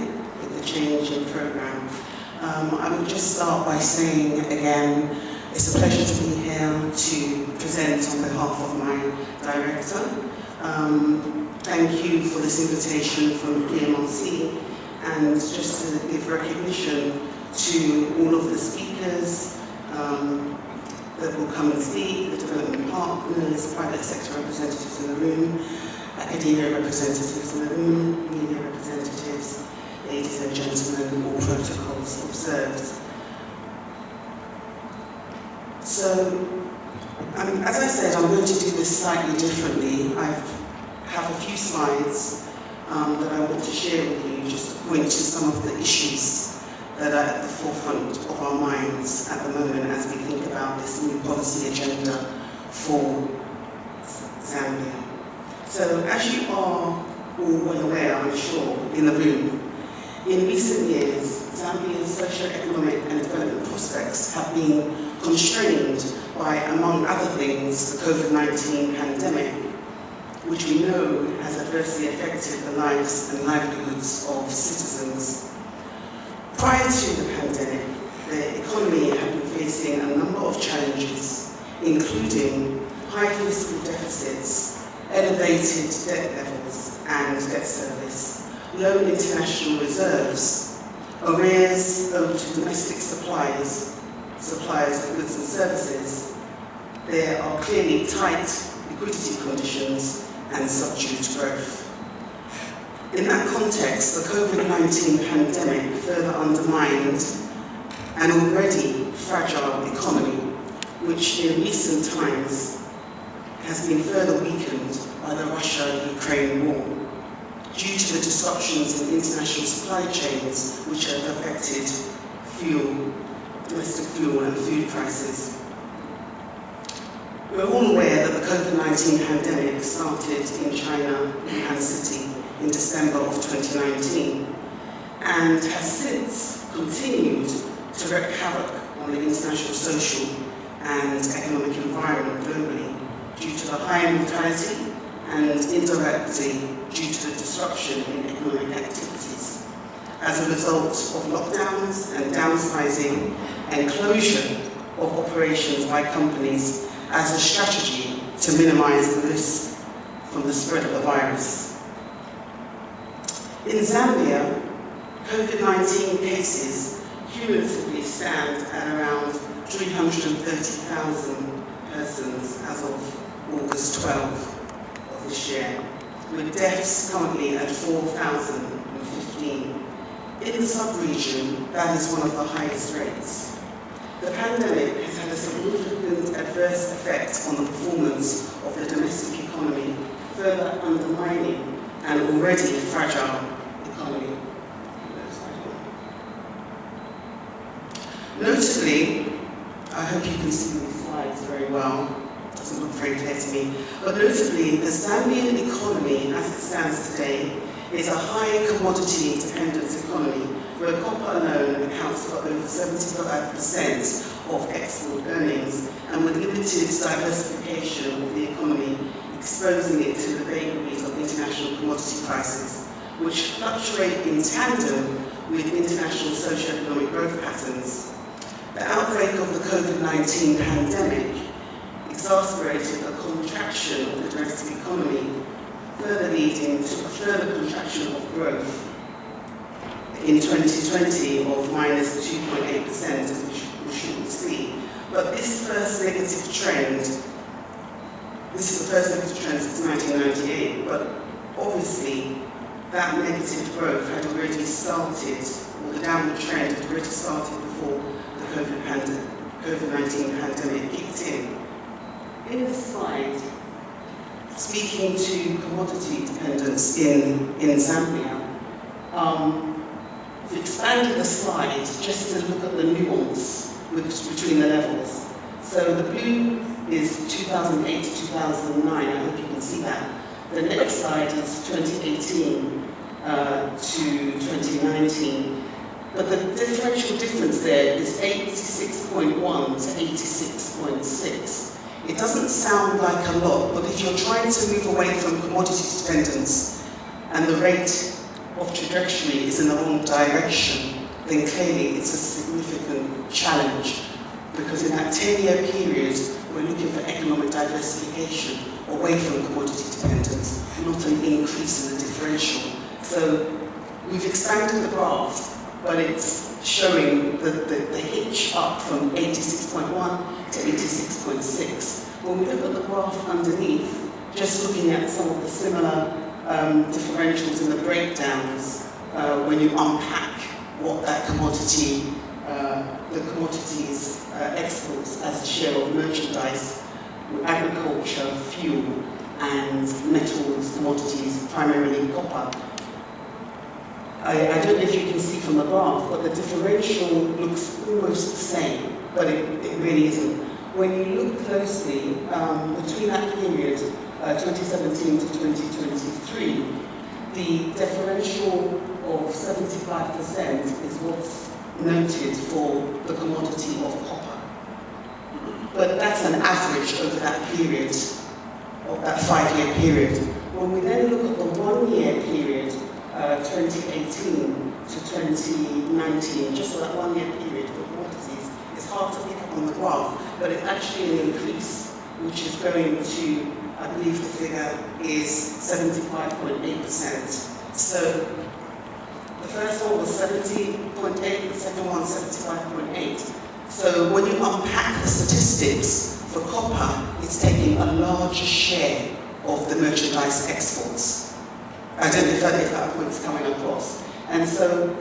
pandemic, with the change in program. I would just start by saying again, it's a pleasure to be here to present on behalf of my director. Thank you for this invitation from PMLC, and just to give recognition to all of the speakers that will come and speak, the development partners, private sector representatives in the room, academia representatives in the room, media representatives, ladies and gentlemen, all protocols observed. So, as I said, I'm going to do this slightly differently. I have a few slides that I want to share with you, just to point to some of the issues that are at the forefront of our minds at the moment as we think about this new policy agenda for Zambia. So, as you are all well aware, I'm sure, in the room, in recent years, Zambia's socio-economic and development prospects have been constrained by, among other things, the COVID-19 pandemic, which we know has adversely affected the lives and livelihoods of citizens. Prior to the pandemic, the economy had been facing a number of challenges, including high fiscal deficits, elevated debt levels and debt service, low international reserves, arrears owed to domestic suppliers of goods and services. There are clearly tight liquidity conditions and subdued growth. In that context, the COVID-19 pandemic further undermined an already fragile economy, which in recent times has been further weakened by the Russia-Ukraine war, due to the disruptions in international supply chains which have affected domestic fuel and food prices. We're all aware that the COVID-19 pandemic started in China, Wuhan City, in December of 2019, and has since continued to wreak havoc on the international social and economic environment globally due to the high mortality and indirectly due to the disruption in economic activities as a result of lockdowns and downsizing and closure of operations by companies as a strategy to minimize the risk from the spread of the virus. In Zambia, COVID-19 cases cumulatively stand at around 330,000 persons as of August 12 of this year, with deaths currently at 4,015. In the sub-region, that is one of the highest rates. The pandemic has had a significant adverse effect on the performance of the domestic economy, further undermining an already fragile economy. Notably, I hope you can see these slides very well, it doesn't look very clear to me, but notably, the Zambian economy, as it stands today, is a high commodity dependence economy, where copper alone accounts for over 75% of export earnings, and with limited diversification of the economy, exposing it to the vagaries of international commodity prices, which fluctuate in tandem with international socio-economic growth patterns. The outbreak of the COVID-19 pandemic exacerbated a contraction of the domestic economy, further leading to a further contraction of growth in 2020 of minus 2.8%, as we should see. But this first negative trend, this is the first negative trend since 1998, but obviously that negative growth had already started, or the downward trend had already started before the COVID-19 pandemic kicked in. In this slide, speaking to commodity dependence in Zambia, we've expanded the slide just to look at the nuance between the levels. So the blue is 2008 to 2009, I hope you can see that. The next slide is 2018 to 2019. But the differential difference there is 86.1 to 86.6. It doesn't sound like a lot, but if you're trying to move away from commodity dependence and the rate of trajectory is in the wrong direction, then clearly it's a significant challenge, because in that 10-year period, we're looking for economic diversification away from commodity dependence, not an increase in the differential. So we've expanded the graph, but it's showing the hitch up from 86.1 to 86.6. When we look at the graph underneath, just looking at some of the similar differentials in the breakdowns, when you unpack what that commodity, the commodities exports as a share of merchandise, agriculture, fuel, and metals, commodities, primarily copper. I don't know if you can see from the graph, but the differential looks almost the same, but it really isn't. When you look closely, between that period, 2017 to 2023, the differential of 75% is what's noted for the commodity of copper. But that's an average over that period, of that 5-year period. When we then look at the 1-year period, 2018 to 2019, just for that 1-year period for commodities, it's hard to pick up on the graph, but it's actually an increase, which is going to, I believe the figure is 75.8%. So the first one was 70.8, the second one 75.8. So when you unpack the statistics for copper, it's taking a larger share of the merchandise exports. I don't know if that point's coming across. And so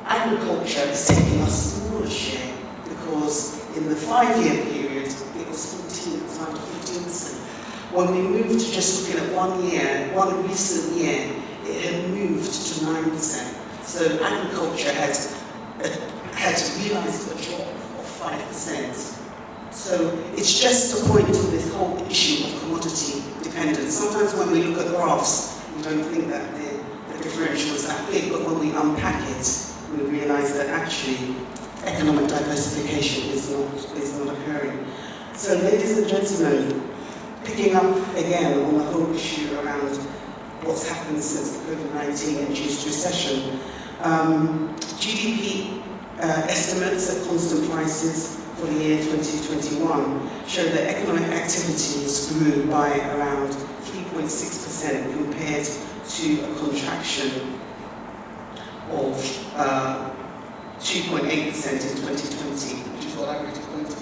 agriculture is taking a smaller share, because in the 5-year period, it was 14, it was around 15%. When we moved to just looking at 1 year, one recent year, it had moved to 9%. So agriculture had realised a drop of 5%. So it's just to point to this whole issue of commodity dependence. Sometimes when we look at graphs, we don't think that the differential is that big, but when we unpack it, we realise that actually economic diversification is not occurring. So ladies and gentlemen, picking up again on the whole issue around what's happened since the COVID-19 induced recession, GDP estimates at constant prices for the year 2021 show that economic activities grew by around 3.6% compared to a contraction of 2.8% in 2020, which is what I already pointed to.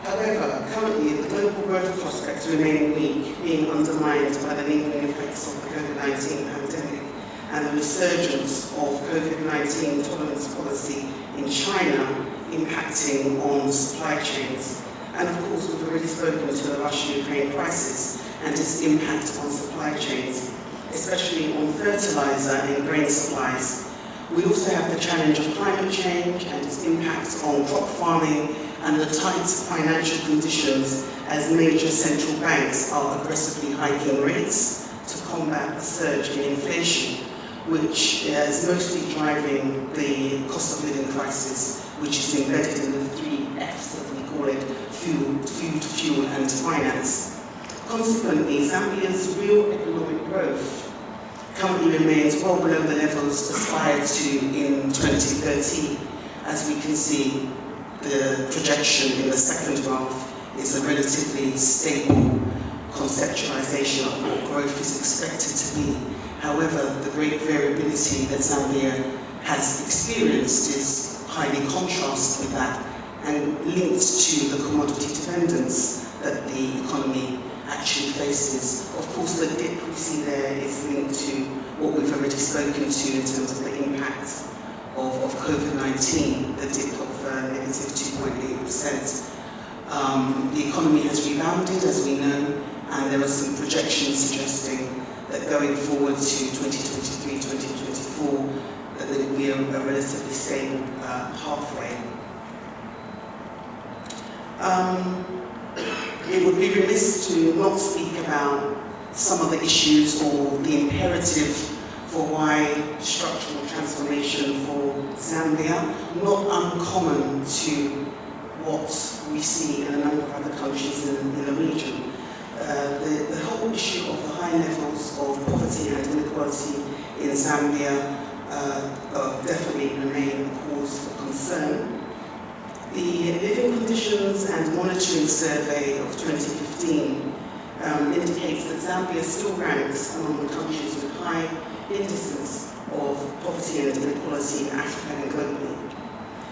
However, currently the global growth prospects remain weak, being undermined by the lingering effects of the COVID-19 pandemic and the resurgence of COVID-19 tolerance policy in China impacting on supply chains. And of course, we've already spoken to the Russia-Ukraine crisis and its impact on supply chains, especially on fertilizer and grain supplies. We also have the challenge of climate change and its impact on crop farming and the tight financial conditions as major central banks are aggressively hiking rates to combat the surge in inflation, which is mostly driving the cost of living crisis, which is embedded in the 3 Fs, as we call it, food, fuel, and finance. Consequently, Zambia's real economic growth currently remains well below the levels aspired to in 2030. As we can see, the projection in the second graph is a relatively stable conceptualization of what growth is expected to be. However, the great variability that Zambia has experienced is highly contrasted with that and linked to the commodity dependence that the economy actually faces. Of course, the dip we see there is linked to what we've already spoken to in terms of the impact of COVID-19, the dip of negative 2.8%. The economy has rebounded, as we know, and there are some projections suggesting that going forward to 2023, 2024, that there will be a relatively stable pathway. It would be remiss to not speak about some of the issues or the imperative for why structural transformation for Zambia, not uncommon to what we see in a number of other countries in the region. the whole issue of the high levels of poverty and inequality in Zambia definitely remain a cause for concern. The Living Conditions and Monitoring Survey of 2015 indicates that Zambia still ranks among the countries with high indices of poverty and inequality in Africa and globally.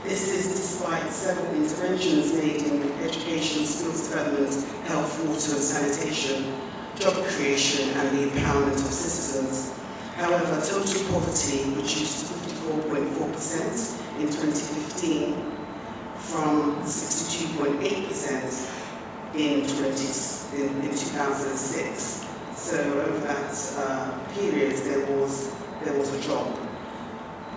This is despite several interventions made in education, skills development, health, water and sanitation, job creation and the empowerment of citizens. However, total poverty reduced to 54.4% in 2015 from 62.8% in 2006. So over that period, there was a drop.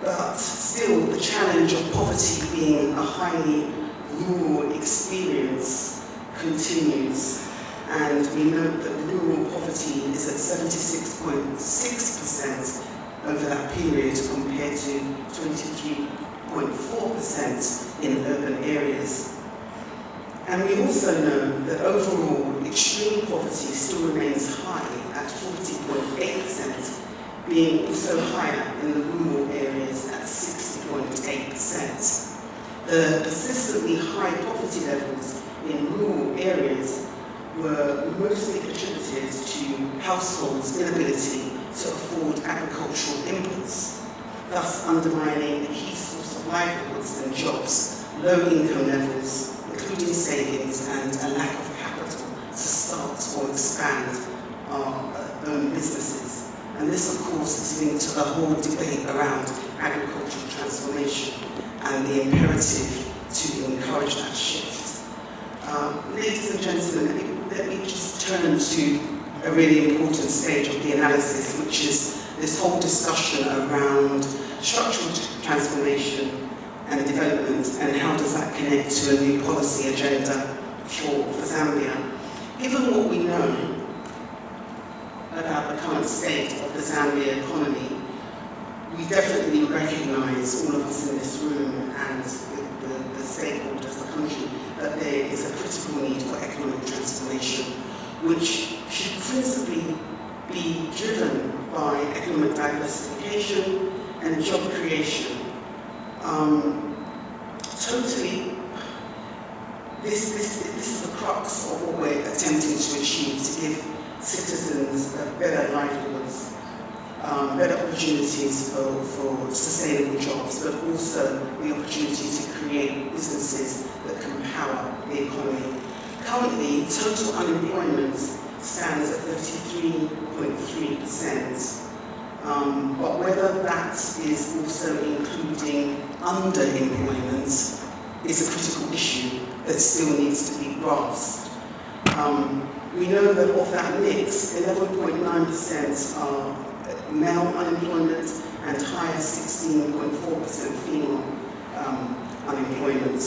But still, the challenge of poverty being a highly rural experience continues. And we note that rural poverty is at 76.6% over that period compared to 23.4% in urban areas. And we also know that overall extreme poverty still remains high at 40.8%, being also higher in the rural areas at 60.8%. The persistently high poverty levels in rural areas were mostly attributed to households' inability to afford agricultural inputs, thus undermining a key source of livelihoods and jobs, low income levels, including savings, and a lack of capital to start or expand our own businesses. And this, of course, is linked to the whole debate around agricultural transformation and the imperative to encourage that shift. Ladies and gentlemen, let me just turn to a really important stage of the analysis, which is this whole discussion around structural transformation and development, and how does that connect to a new policy agenda for Zambia. Given what we know about the current state of the Zambia economy, we definitely recognise, all of us in this room and the stakeholders, the country, that there is a critical need for economic transformation, which should principally be driven by economic diversification and job creation. This is the crux of what we're attempting to achieve, to give citizens better livelihoods, better opportunities for sustainable jobs, but also the opportunity to create businesses that can power the economy. Currently, total unemployment stands at 33.3%, but whether that is also including underemployment is a critical issue that still needs to be grasped. We know that of that mix, 11.9% are male unemployment and higher 16.4% female unemployment.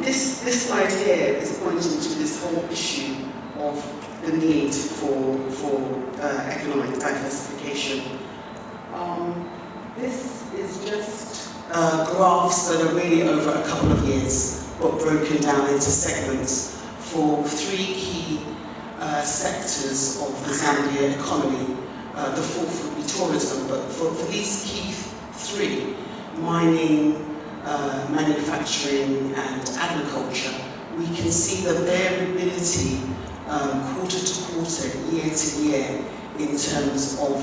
This slide here is pointing to this whole issue of the need for economic diversification. This is just graphs that are really over a couple of years, but broken down into segments for three key sectors of the Zambia economy. The fourth would be tourism, but for these key three, mining, manufacturing and agriculture, we can see the variability quarter to quarter, year to year, in terms of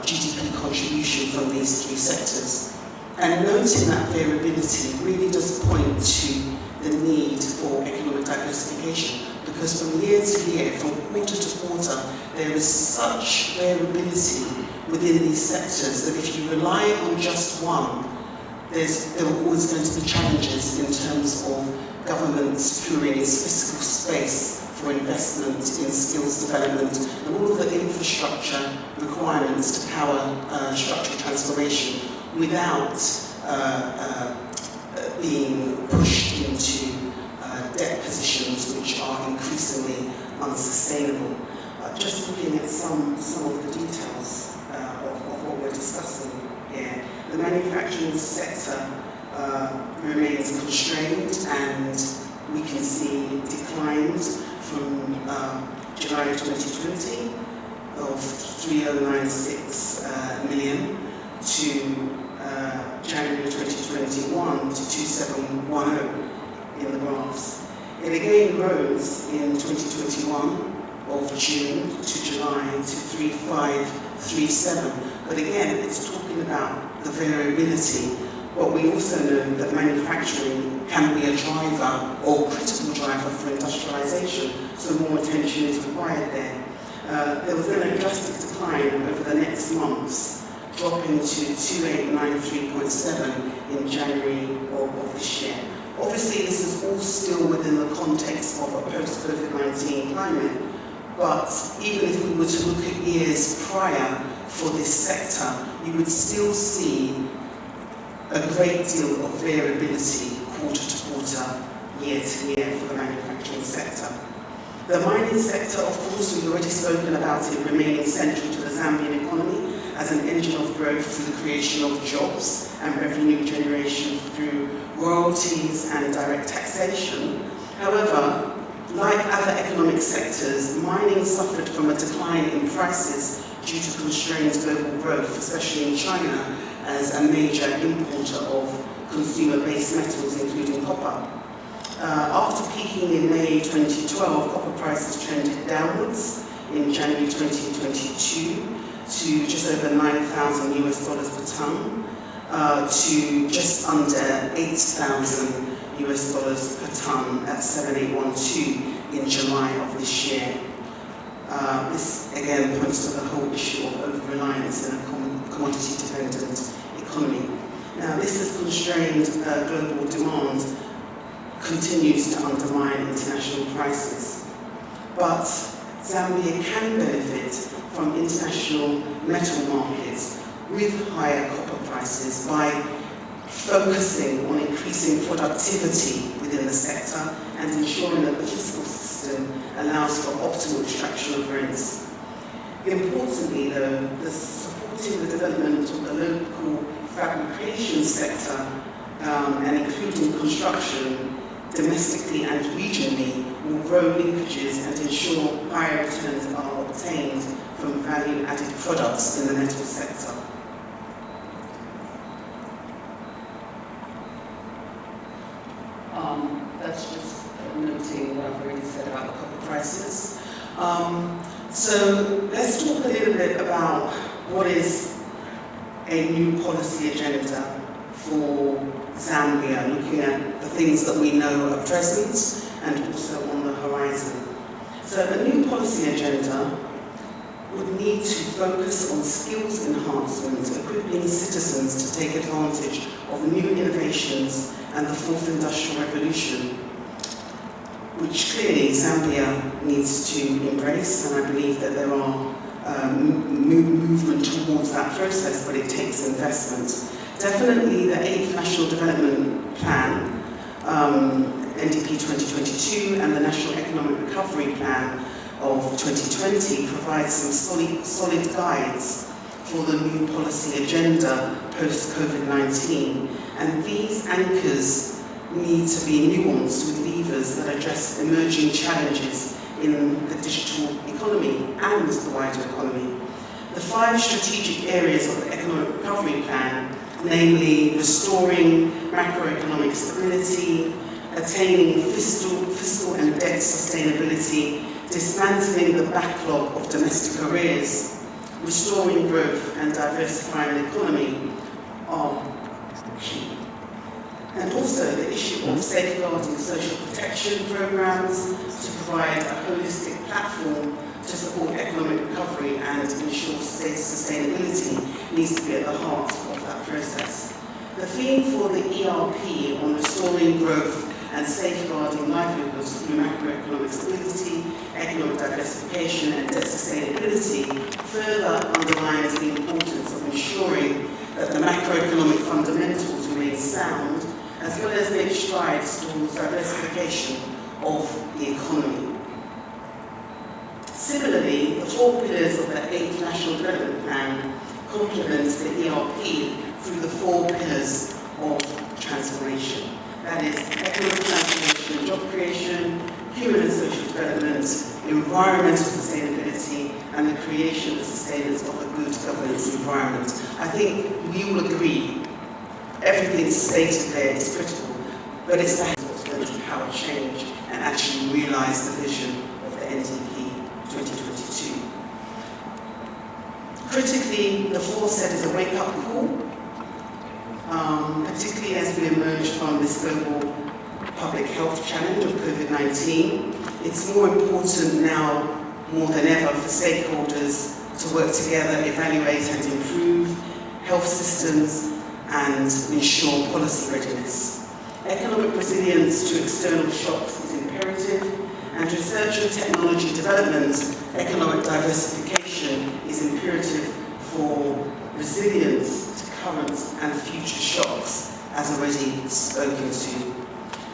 GDP contribution from these three sectors. And noting that variability really does point to the need for economic diversification, because from year to year, from quarter to quarter, there is such variability within these sectors that if you rely on just one, there are always going to be challenges in terms of government securing its fiscal space for investment in skills development and all of the infrastructure requirements to power structural transformation without being pushed into debt positions which are increasingly unsustainable. Just looking at some of the details of what we're discussing here. The manufacturing sector remains constrained, and we can see declines from July 2020 of 3096 million to January 2021 to 2710 in the graphs. It again rose in 2021 of June to July to 3537, but again it's talking about the variability. But we also know that manufacturing can be a driver or critical driver for industrialization, so more attention is required there. There was then a drastic decline over the next months, dropping to 2893.7 in January of this year. Obviously, this is all still within the context of a post-COVID-19 climate, but even if we were to look at years prior for this sector, you would still see a great deal of variability quarter to quarter, year to year for the manufacturing sector. The mining sector, of course, we've already spoken about it remaining central to the Zambian economy as an engine of growth through the creation of jobs and revenue generation through royalties and direct taxation. However, like other economic sectors, mining suffered from a decline in prices due to constrained global growth, especially in China, as a major importer of consumer-based metals, including copper. After peaking in May 2012, copper prices trended downwards in January 2022 to just over $9,000 per ton, to just under $8,000 per ton at 7812 in July of this year. This again points to the whole issue of over-reliance in a commodity-dependent economy. Now, this has constrained global demand, continues to undermine international prices. But Zambia can benefit from international metal markets with higher copper prices by focusing on increasing productivity within the sector and ensuring that the fiscal system allows for optimal extraction of rents. Importantly, though, supporting the development of the local fabrication sector and including construction domestically and regionally will grow linkages and ensure higher returns are obtained from value-added products in the metal sector. That's just noting what I've already said about the copper prices. So let's talk a little bit about what is a new policy agenda for Zambia, looking at the things that we know are present and also on the horizon. So a new policy agenda would need to focus on skills enhancement, equipping citizens to take advantage of new innovations and the fourth industrial revolution, which clearly Zambia needs to embrace, and I believe that there are movement towards that process, but it takes investment. Definitely the 8th National Development Plan, NDP 2022, and the National Economic Recovery Plan of 2020 provides some solid guides for the new policy agenda post-COVID-19, and these anchors need to be nuanced with levers that address emerging challenges in the digital economy and the wider economy. The 5 strategic areas of the Economic Recovery Plan, namely restoring macroeconomic stability, attaining fiscal and debt sustainability, dismantling the backlog of domestic arrears, restoring growth and diversifying the economy are key. And also the issue of safeguarding social protection programs to provide a holistic platform to support economic recovery and ensure sustainability needs to be at the heart of that process. The theme for the ERP on restoring growth and safeguarding livelihoods through macroeconomic stability, economic diversification and debt sustainability further underlines the importance of ensuring that the macroeconomic fundamentals remain sound, as well as make strides towards diversification of the economy. Similarly, the 4 pillars of the 8th National Development Plan complement the ERP through the 4 pillars of transformation. That is economic transformation, job creation, human and social development, environmental sustainability, and the creation and sustenance of a good governance environment. I think we all agree everything stated there is critical, but it's that what's going to power change and actually realise the vision of the NDP 2022. Critically, the fourth set is a wake-up call, particularly as we emerge from this global public health challenge of COVID-19. It's more important now, more than ever, for stakeholders to work together, evaluate and improve health systems and ensure policy readiness. Economic resilience to external shocks is imperative, and research and technology development, economic diversification is imperative for resilience to current and future shocks, as already spoken to.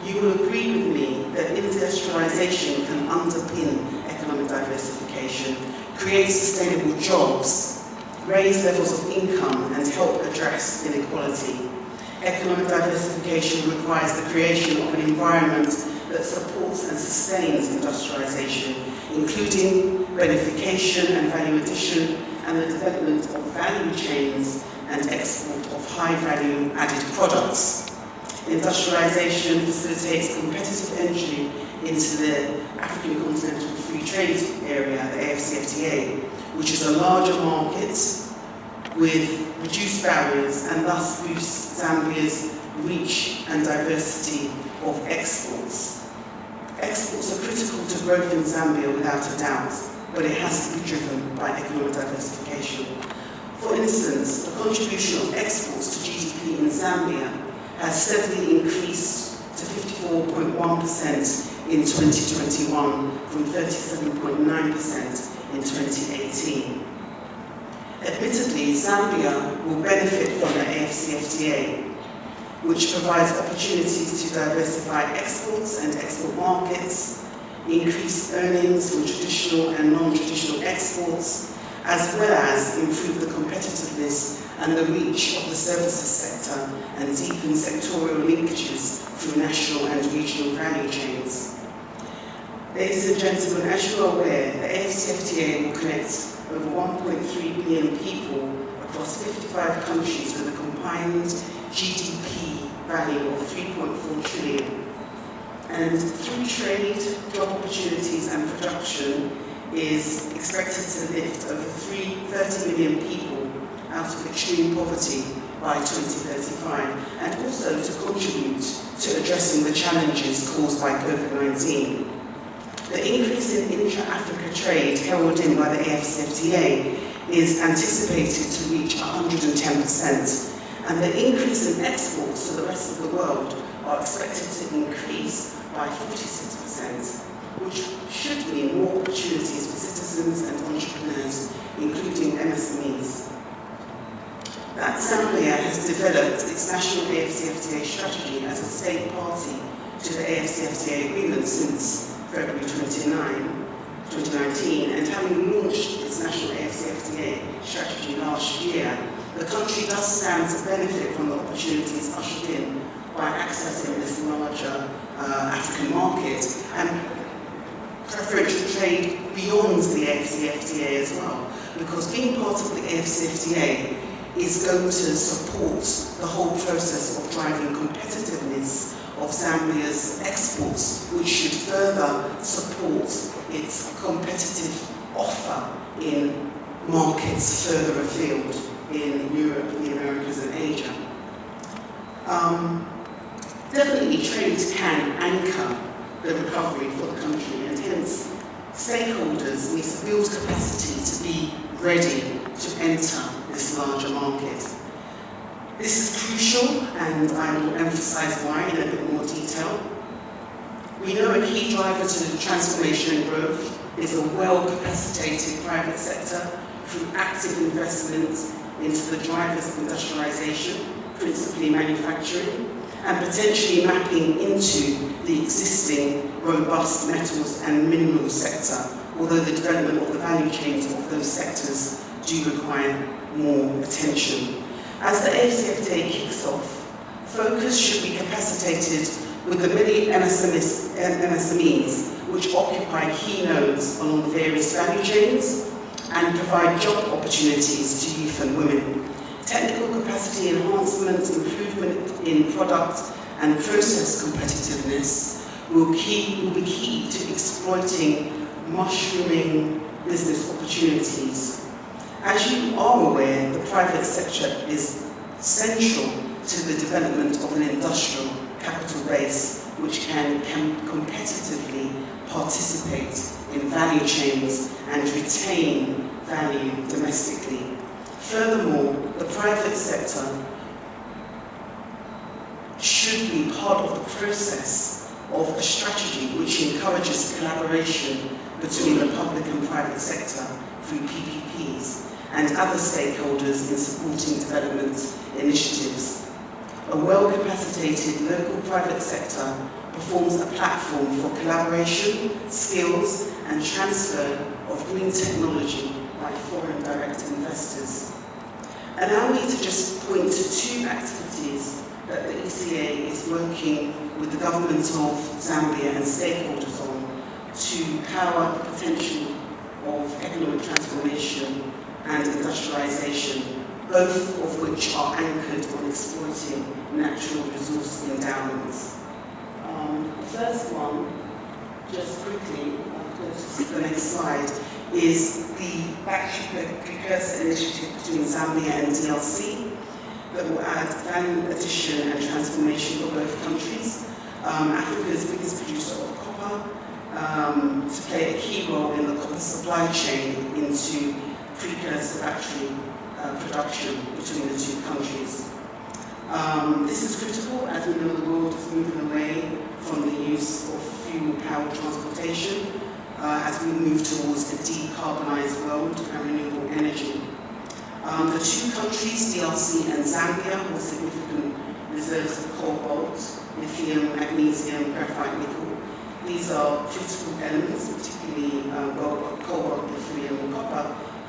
You will agree with me that industrialization can underpin economic diversification, create sustainable jobs, raise levels of income and help address inequality. Economic diversification requires the creation of an environment that supports and sustains industrialization, including benefication and value addition and the development of value chains and export of high-value added products. Industrialization facilitates competitive entry into the African Continental Free Trade Area, the AfCFTA, which is a larger market with reduced barriers and thus boosts Zambia's reach and diversity of exports. Exports are critical to growth in Zambia without a doubt, but it has to be driven by economic diversification. For instance, the contribution of exports to GDP in Zambia has steadily increased to 54.1% in 2021 from 37.9% in 2018. Admittedly, Zambia will benefit from the AfCFTA, which provides opportunities to diversify exports and export markets, increase earnings from traditional and non-traditional exports, as well as improve the competitiveness and the reach of the services sector and deepen sectorial linkages through national and regional value chains. Ladies and gentlemen, as you are aware, the AfCFTA will connect over 1.3 billion people across 55 countries with a combined GDP value of 3.4 trillion. And through trade, job opportunities and production is expected to lift over 30 million people out of extreme poverty by 2035, and also to contribute to addressing the challenges caused by COVID-19. The increase in intra-Africa trade heralded in by the AfCFTA is anticipated to reach 110%, and the increase in exports to the rest of the world are expected to increase by 46%, which should mean more opportunities for citizens and entrepreneurs, including MSMEs. That Zambia has developed its national AfCFTA strategy as a state party to the AfCFTA agreement since February 29, 2019, and having launched its national AfCFTA strategy last year, the country does stand to benefit from the opportunities ushered in by accessing this larger African market and preferential trade beyond the AfCFTA as well, because being part of the AfCFTA is going to support the whole process of driving competitiveness of Zambia's exports, which should further support its competitive offer in markets further afield in Europe, the Americas and Asia. Definitely trade can anchor the recovery for the country, and hence stakeholders need to build capacity to be ready to enter this larger market. This is crucial, and I will emphasize why in a bit more detail. We know a key driver to the transformation and growth is a well-capacitated private sector through active investments into the drivers of industrialization, principally manufacturing, and potentially mapping into the existing robust metals and minerals sector, although the development of the value chains of those sectors do require more attention. As the AfCFTA kicks off, focus should be capacitated with the many MSMEs which occupy key nodes along the various value chains and provide job opportunities to youth and women. Technical capacity enhancement, improvement in product and process competitiveness will be key to exploiting mushrooming business opportunities. As you are aware, the private sector is central to the development of an industrial capital base which can competitively participate in value chains and retain value domestically. Furthermore, the private sector should be part of the process of a strategy which encourages collaboration between the public and private sector through PPPs and other stakeholders in supporting development initiatives. A well-capacitated local private sector performs a platform for collaboration, skills, and transfer of green technology by foreign direct investors. Allow me to just point to two activities that the ECA is working with the government of Zambia and stakeholders on to power the potential of economic transformation and industrialization, both of which are anchored on exploiting natural resource endowments. The first one, just quickly, I'll go to the next slide, is the battery precursor initiative between Zambia and DRC that will add value addition and transformation for both countries. Africa's biggest producer of copper, to play a key role in the copper supply chain into precursor battery production between the two countries. This is critical as we know the world is moving away from the use of fuel-powered transportation as we move towards a decarbonised world and renewable energy. The two countries, DRC and Zambia, hold significant reserves of cobalt, lithium, magnesium, graphite, nickel. These are critical elements, particularly cobalt, lithium, and copper,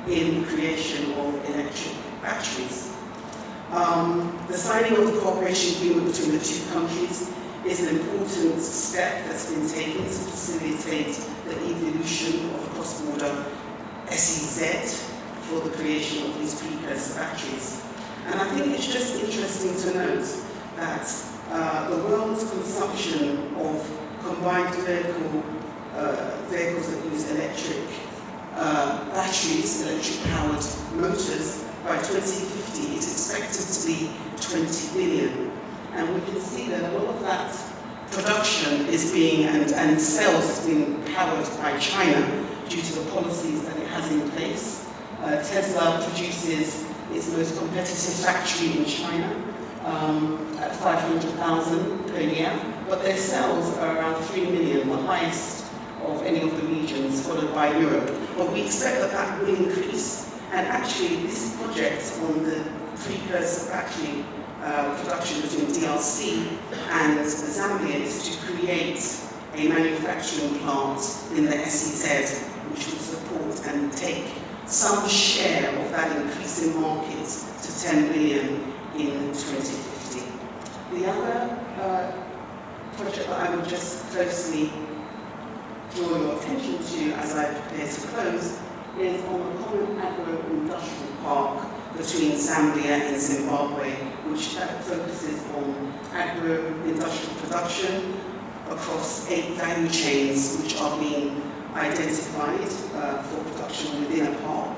in the creation of electric batteries. The signing of the cooperation agreement between the two countries is an important step that's been taken to facilitate the evolution of a cross-border SEZ for the creation of these precursor batteries. And I think it's just interesting to note that the world's consumption of combined vehicles that use electric batteries, electric-powered motors, by 2050 is expected to be 20 billion. And we can see that a lot of that production is being, and sales is being powered by China due to the policies that it has in place. Tesla produces its most competitive factory in China at 500,000 per year, but their sales are around 3 million, the highest of any of the regions, followed by Europe. But we expect that that will increase, and actually this project on the precursor battery production between DRC and Zambia is to create a manufacturing plant in the SEZ, which will support and take some share of that increase in market to 10 billion in 2050. The other project that I would just closely draw your attention to as I prepare to close is on the common agro-industrial park between Zambia and Zimbabwe, which focuses on agro-industrial production across 8 value chains which are being identified for production within a park.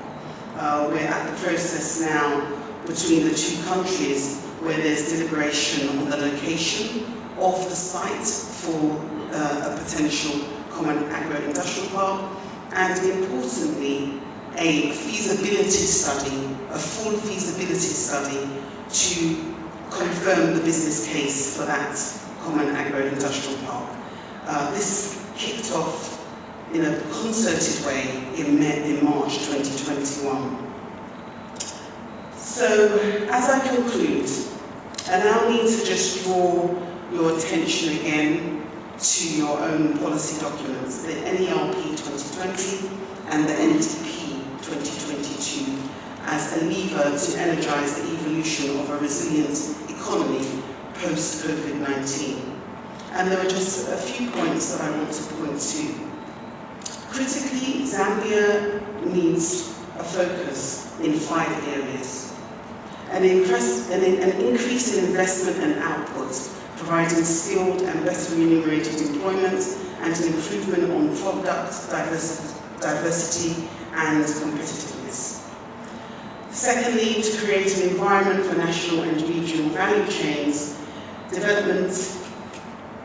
We're at the process now between the two countries where there's deliberation on the location of the site for a potential common agro-industrial park, and importantly, a feasibility study, a full feasibility study to confirm the business case for that common agro-industrial park. This kicked off in a concerted way in March 2021. So, as I conclude, allow me to just draw your attention again to your own policy documents, the NERP 2020 and the NDP 2022, as a lever to energize the evolution of a resilient economy post-COVID-19. And there are just a few points that I want to point to Critically, Zambia needs a focus in 5 areas. An increase in investment and output, providing skilled and better remunerated employment, and an improvement on product diversity and competitiveness. Secondly, to create an environment for national and regional value chains, development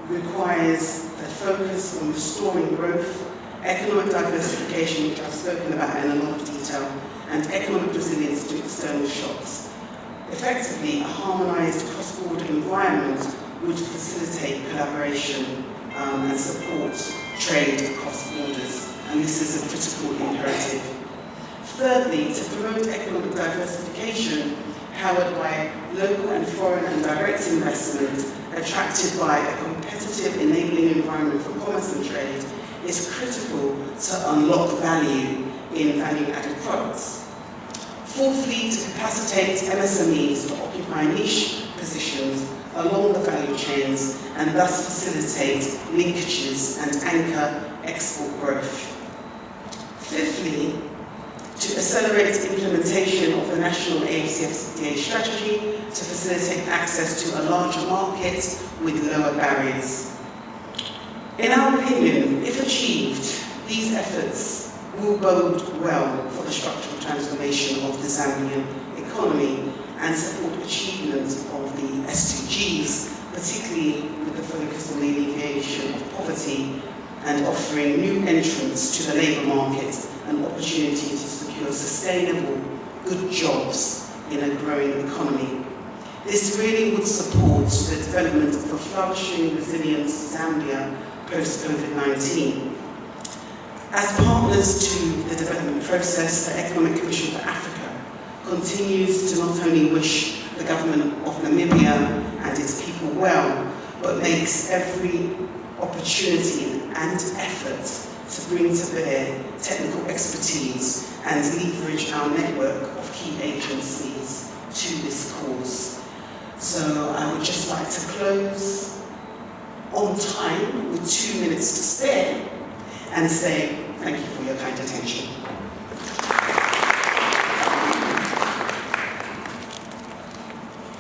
requires a focus on restoring growth, economic diversification, which I've spoken about in a lot of detail, and economic resilience to external shocks. Effectively, a harmonized cross-border environment would facilitate collaboration and support trade across borders, and this is a critical imperative. Thirdly, to promote economic diversification, powered by local and foreign and direct investment, attracted by a competitive enabling environment for commerce and trade, is critical to unlock value in value-added products. Fourthly, to capacitate MSMEs to occupy niche positions along the value chains and thus facilitate linkages and anchor export growth. Fifthly, to accelerate implementation of the national AFCFTA strategy to facilitate access to a larger market with lower barriers. In our opinion, if achieved, these efforts will bode well for the structural transformation of the Zambian economy and support achievement of the SDGs, particularly with the focus on the alleviation of poverty and offering new entrants to the labour market an opportunity to secure sustainable, good jobs in a growing economy. This really would support the development of a flourishing, resilient Zambia post-COVID-19. As partners to the development process, the Economic Commission for Africa continues to not only wish the government of Namibia and its people well, but makes every opportunity and effort to bring to bear technical expertise and leverage our network of key agencies to this cause. So I would just like to close on time with 2 minutes to spare and say thank you for your kind attention.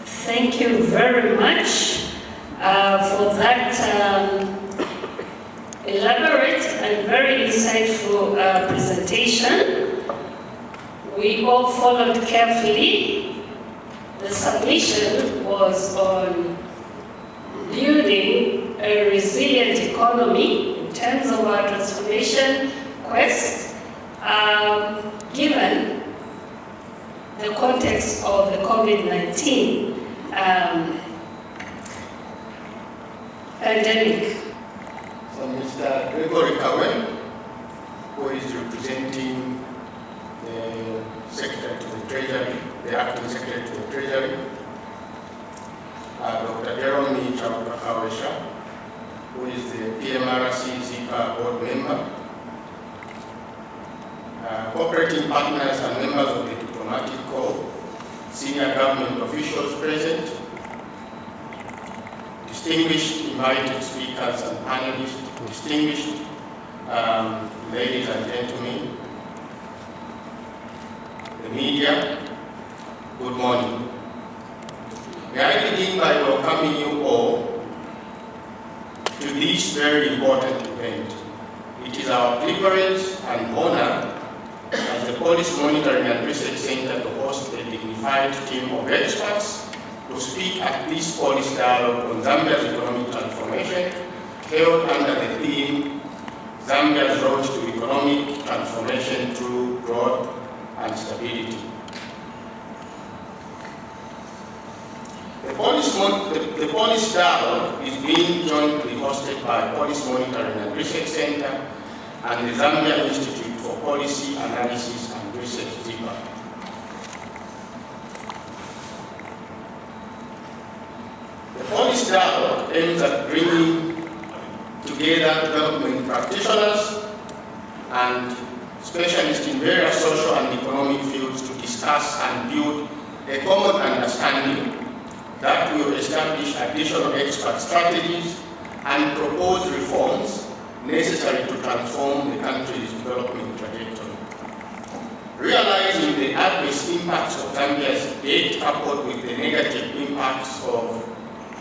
Thank you very much for that elaborate and very insightful presentation. We all followed carefully. The submission was on building a resilient economy in terms of our transformation quest, given the context of the COVID-19 pandemic. So Mr. Gregory Kawen, who is representing the Secretary to the Treasury, the Acting Secretary to the Treasury, Dr. Jeremy Chawesha, who is the PMRC ZIPA board member, cooperating partners and members of the diplomatic corps, senior government officials present, distinguished invited speakers and panelists, distinguished ladies and gentlemen, the media, good morning. May I begin by welcoming you all to this very important event. It is our privilege and honor as the Policy Monitoring and Research Center to host a dignified team of experts to speak at this policy dialogue on Zambia's economic transformation, held under the theme, Zambia's road to economic transformation through growth and stability. The policy dialogue is being jointly hosted by Policy Monitoring and Research Center and the Zambia Institute for Policy Analysis and Research, ZIPA. The policy dialogue aims at bringing together development practitioners and specialists in various social and economic fields to discuss and build a common understanding that will establish additional expert strategies and propose reforms necessary to transform the country's development trajectory. Realizing the adverse impacts of Zambia's debt coupled with the negative impacts of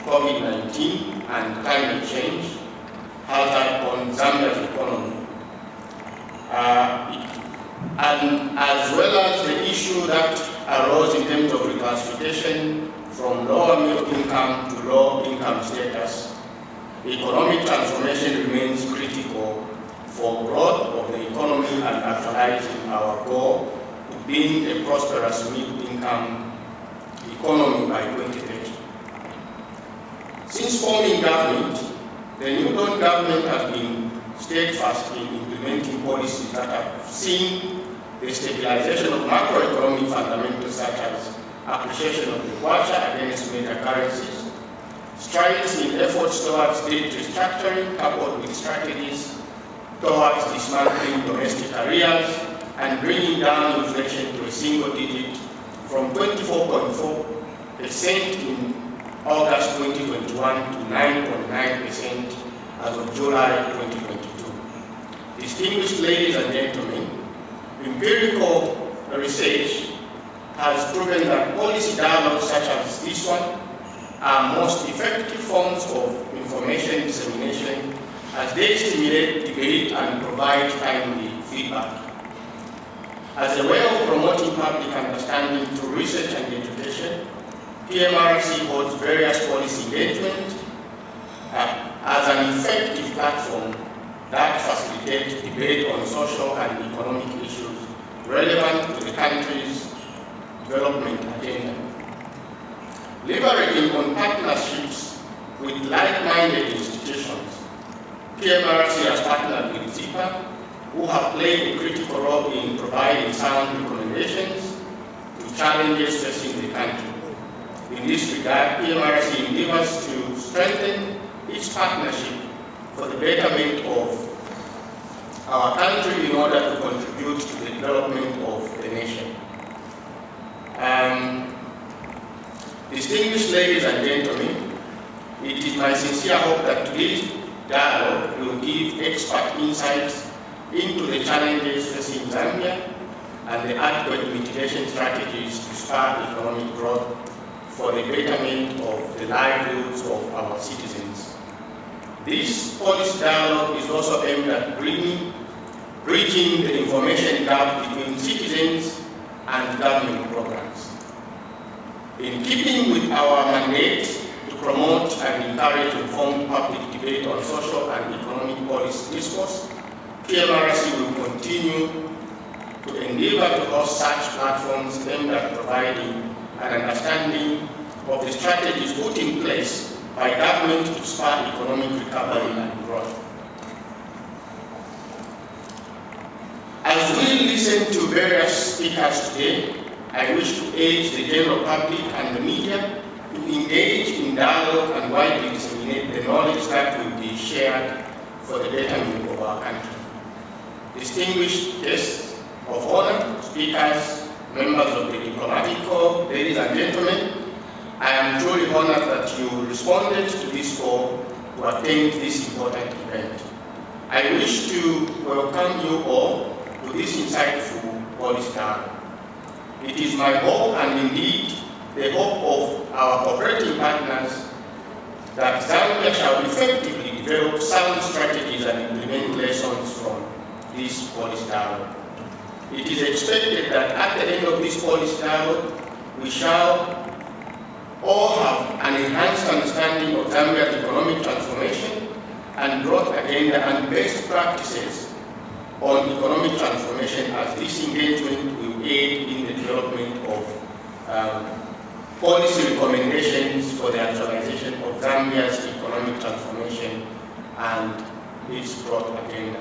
COVID-19 and climate change has had on Zambia's economy, and as well as the issue that arose in terms of reclassification from lower middle income to low income status, economic transformation remains critical for growth of the economy and actualizing our goal of being a prosperous middle-income economy by 2030. Since forming government, the new Dawn government has been steadfast in implementing policies that have seen the stabilization of macroeconomic fundamentals such as appreciation of the kwacha against major currencies, strides in efforts towards debt restructuring coupled with strategies towards dismantling domestic arrears and bringing down inflation to a single digit from 24.4% in August 2021 to 9.9% as of July 2022. Distinguished ladies and gentlemen, empirical research has proven that policy dialogues such as this one are most effective forms of information dissemination as they stimulate debate and provide timely feedback. As a way of promoting public understanding through research and education, PMRC holds various policy engagement as an effective platform that facilitates debate on social and economic issues relevant to the country's development agenda. Leveraging on partnerships with like-minded institutions, PMRC has partnered with ZIPA, who have played a critical role in providing sound recommendations to challenges facing the country. In this regard, PMRC endeavors to strengthen its partnership for the betterment of our country in order to contribute to the development of the nation. Distinguished ladies and gentlemen, it is my sincere hope that today's dialogue will give expert insights into the challenges facing Zambia and the adequate mitigation strategies to spur economic growth for the betterment of the livelihoods of our citizens. This policy dialogue is also aimed at bridging the information gap between citizens and government programs. In keeping with our mandate to promote and encourage informed public debate on social and economic policy discourse, PMRC will continue to endeavor to host such platforms aimed at providing an understanding of the strategies put in place by government to spur economic recovery and growth. As we listen to various speakers today, I wish to urge the general public and the media to engage in dialogue and widely disseminate the knowledge that will be shared for the betterment of our country. Distinguished guests of honor, speakers, members of the diplomatic corps, ladies and gentlemen, I am truly honored that you responded to this call to attend this important event. I wish to welcome you all to this insightful policy dialogue. It is my hope, and indeed the hope of our cooperating partners, that Zambia shall effectively develop sound strategies and implement lessons from this policy dialogue. It is expected that at the end of this policy dialogue, we shall all have an enhanced understanding of Zambia's economic transformation and growth agenda and best practices on economic transformation, as this engagement will aid in the development of policy recommendations for the actualization of Zambia's economic transformation and its growth agenda.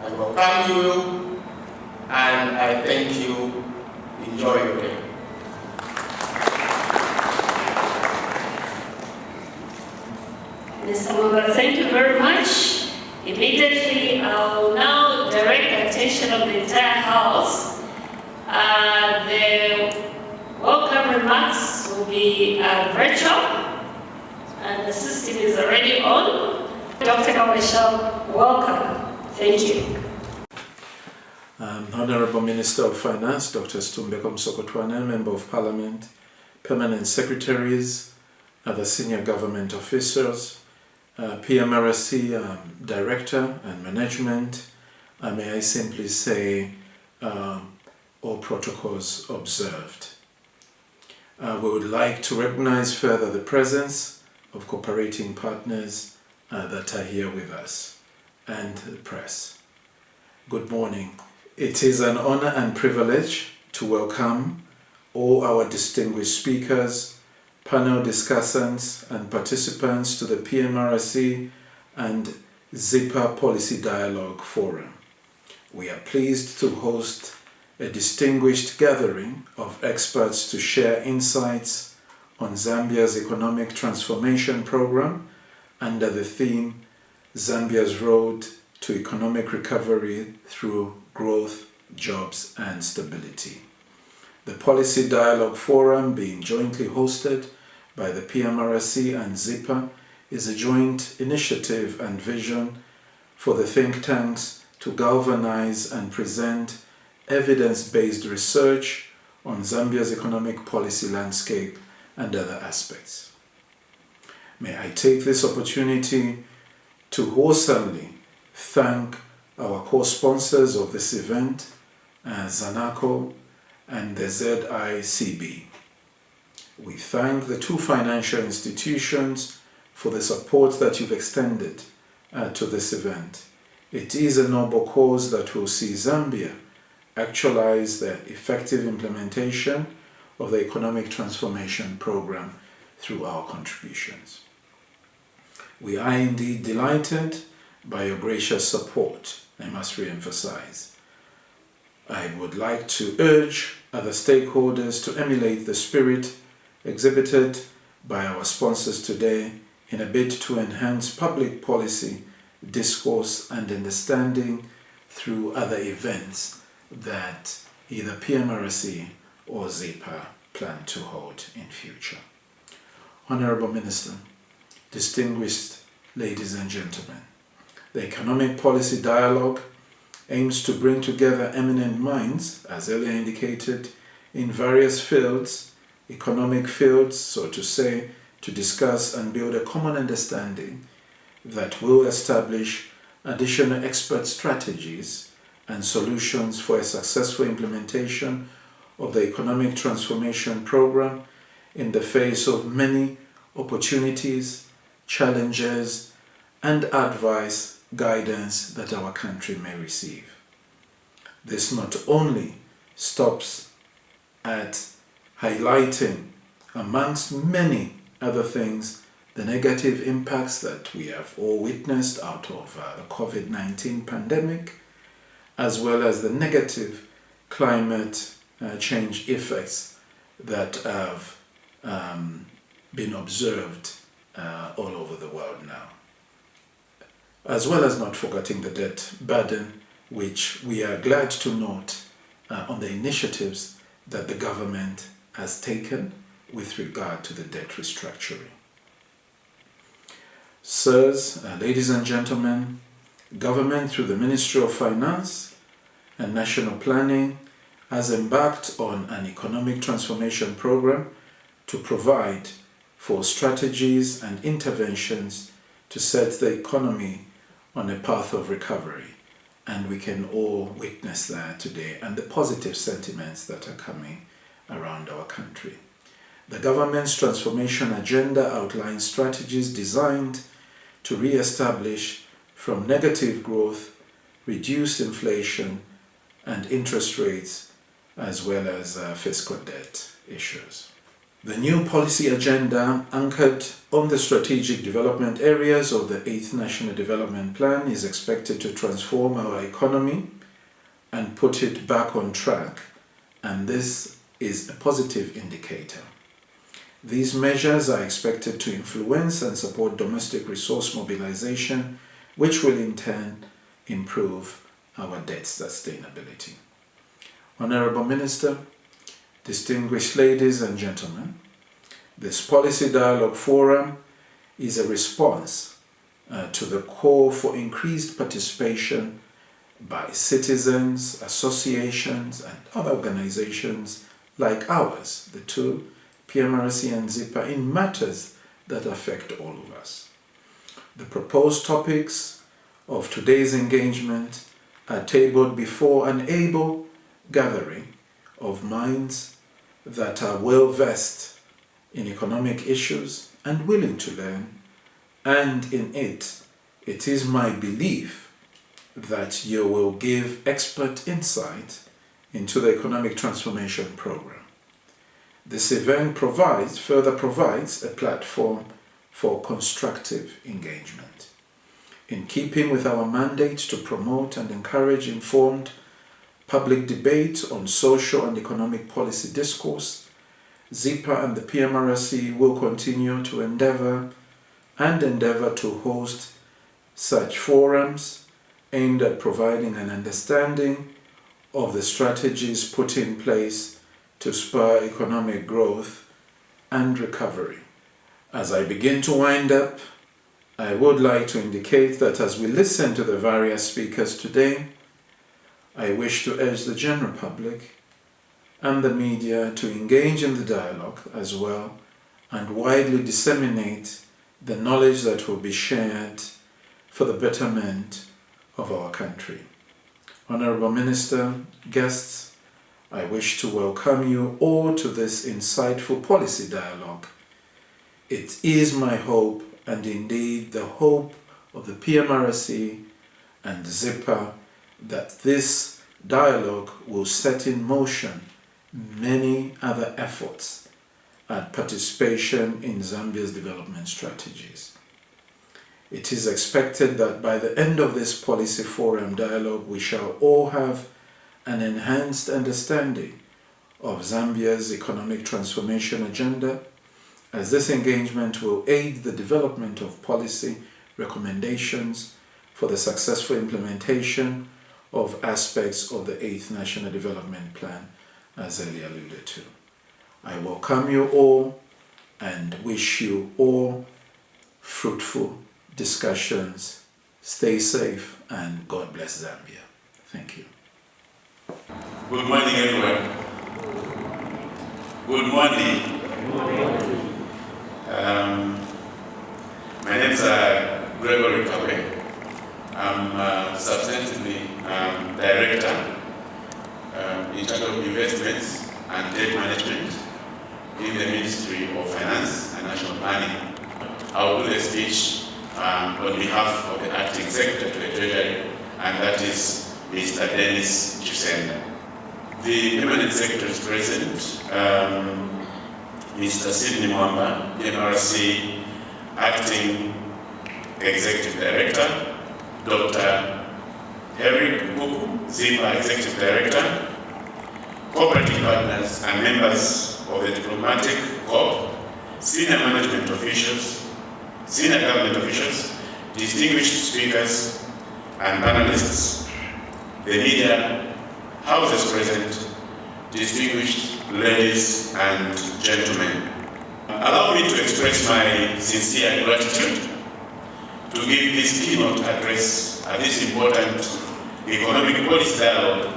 I welcome you and I thank you. Enjoy your day. Mr. Mwamba, thank you very much. Immediately, I will now direct the attention of the entire House. The welcome remarks will be virtual, and the system is already on. Dr. Kawashal, welcome. Thank you. Honorable Minister of Finance, Dr. Stumbekom Sokotwane, Member of Parliament, Permanent Secretaries, other senior government officers, PMRC Director and Management, may I simply say all protocols observed. We would like to recognize further the presence of cooperating partners that are here with us and the press. Good morning. It is an honor and privilege to welcome all our distinguished speakers, panel discussants and participants to the PMRC and ZIPA Policy Dialogue Forum. We are pleased to host a distinguished gathering of experts to share insights on Zambia's economic transformation program under the theme Zambia's Road to Economic Recovery through Growth, Jobs and Stability. The Policy Dialogue Forum, being jointly hosted by the PMRC and ZIPA, is a joint initiative and vision for the think tanks to galvanize and present evidence-based research on Zambia's economic policy landscape and other aspects. May I take this opportunity to wholesomely thank our co-sponsors of this event, Zanaco and the ZICB. We thank the two financial institutions for the support that you've extended to this event. It is a noble cause that will see Zambia actualize the effective implementation of the economic transformation program through our contributions. We are indeed delighted by your gracious support, I must re-emphasize. I would like to urge other stakeholders to emulate the spirit exhibited by our sponsors today in a bid to enhance public policy, discourse and understanding through other events that either PMRC or ZIPA plan to hold in future. Honorable Minister, distinguished ladies and gentlemen, the Economic Policy Dialogue aims to bring together eminent minds, as earlier indicated, in various fields, economic fields, so to say, to discuss and build a common understanding that will establish additional expert strategies and solutions for a successful implementation of the economic transformation program in the face of many opportunities, challenges, and advice, guidance that our country may receive. This not only stops at highlighting, amongst many other things, the negative impacts that we have all witnessed out of the COVID-19 pandemic, as well as the negative climate change effects that have been observed all over the world now. As well as not forgetting the debt burden, which we are glad to note on the initiatives that the government has taken with regard to the debt restructuring. Sirs, ladies and gentlemen, government through the Ministry of Finance and National Planning has embarked on an economic transformation program to provide for strategies and interventions to set the economy on a path of recovery. And we can all witness that today and the positive sentiments that are coming around our country. The government's transformation agenda outlines strategies designed to re-establish from negative growth, reduce inflation and interest rates, as well as fiscal debt issues. The new policy agenda, anchored on the strategic development areas of the 8th National Development Plan, is expected to transform our economy and put it back on track, and this is a positive indicator. These measures are expected to influence and support domestic resource mobilization, which will in turn improve our debt sustainability. Honorable Minister, distinguished ladies and gentlemen, this Policy Dialogue Forum is a response to the call for increased participation by citizens, associations, and other organizations like ours, the two, PMRC and ZIPA, in matters that affect all of us. The proposed topics of today's engagement are tabled before an able gathering of minds that are well versed in economic issues and willing to learn, and in it is my belief that you will give expert insight into the economic transformation program. This event further provides a platform for constructive engagement. In keeping with our mandate to promote and encourage informed public debate on social and economic policy discourse, ZIPA and the PMRC will continue to endeavor to host such forums aimed at providing an understanding of the strategies put in place to spur economic growth and recovery. As I begin to wind up, I would like to indicate that as we listen to the various speakers today, I wish to urge the general public and the media to engage in the dialogue as well and widely disseminate the knowledge that will be shared for the betterment of our country. Honorable Minister, guests, I wish to welcome you all to this insightful policy dialogue. It is my hope, and indeed the hope of the PMRC and ZIPA, that this dialogue will set in motion many other efforts and participation in Zambia's development strategies. It is expected that by the end of this policy forum dialogue, we shall all have an enhanced understanding of Zambia's economic transformation agenda, as this engagement will aid the development of policy recommendations for the successful implementation of aspects of the 8th National Development Plan, as earlier alluded to. I welcome you all and wish you all fruitful discussions. Stay safe and God bless Zambia. Thank you. Good morning, everyone. Good morning. My name is Gregory Kawe. I'm substantively Director in charge of investments and debt management in the Ministry of Finance and National Planning. I will do the speech on behalf of the Acting Secretary to the Treasury, and that is Mr. Dennis Chisenda. The Permanent Secretary is present, Mr. Sidney Mwamba, PMRC Acting Executive Director, Dr. Eric Mbuku, ZIPA Executive Director, cooperative partners and members of the Diplomatic Corps, senior management officials, senior government officials, distinguished speakers and panelists, the media, houses present, distinguished ladies and gentlemen. Allow me to express my sincere gratitude to give this keynote address at this important economic policy dialogue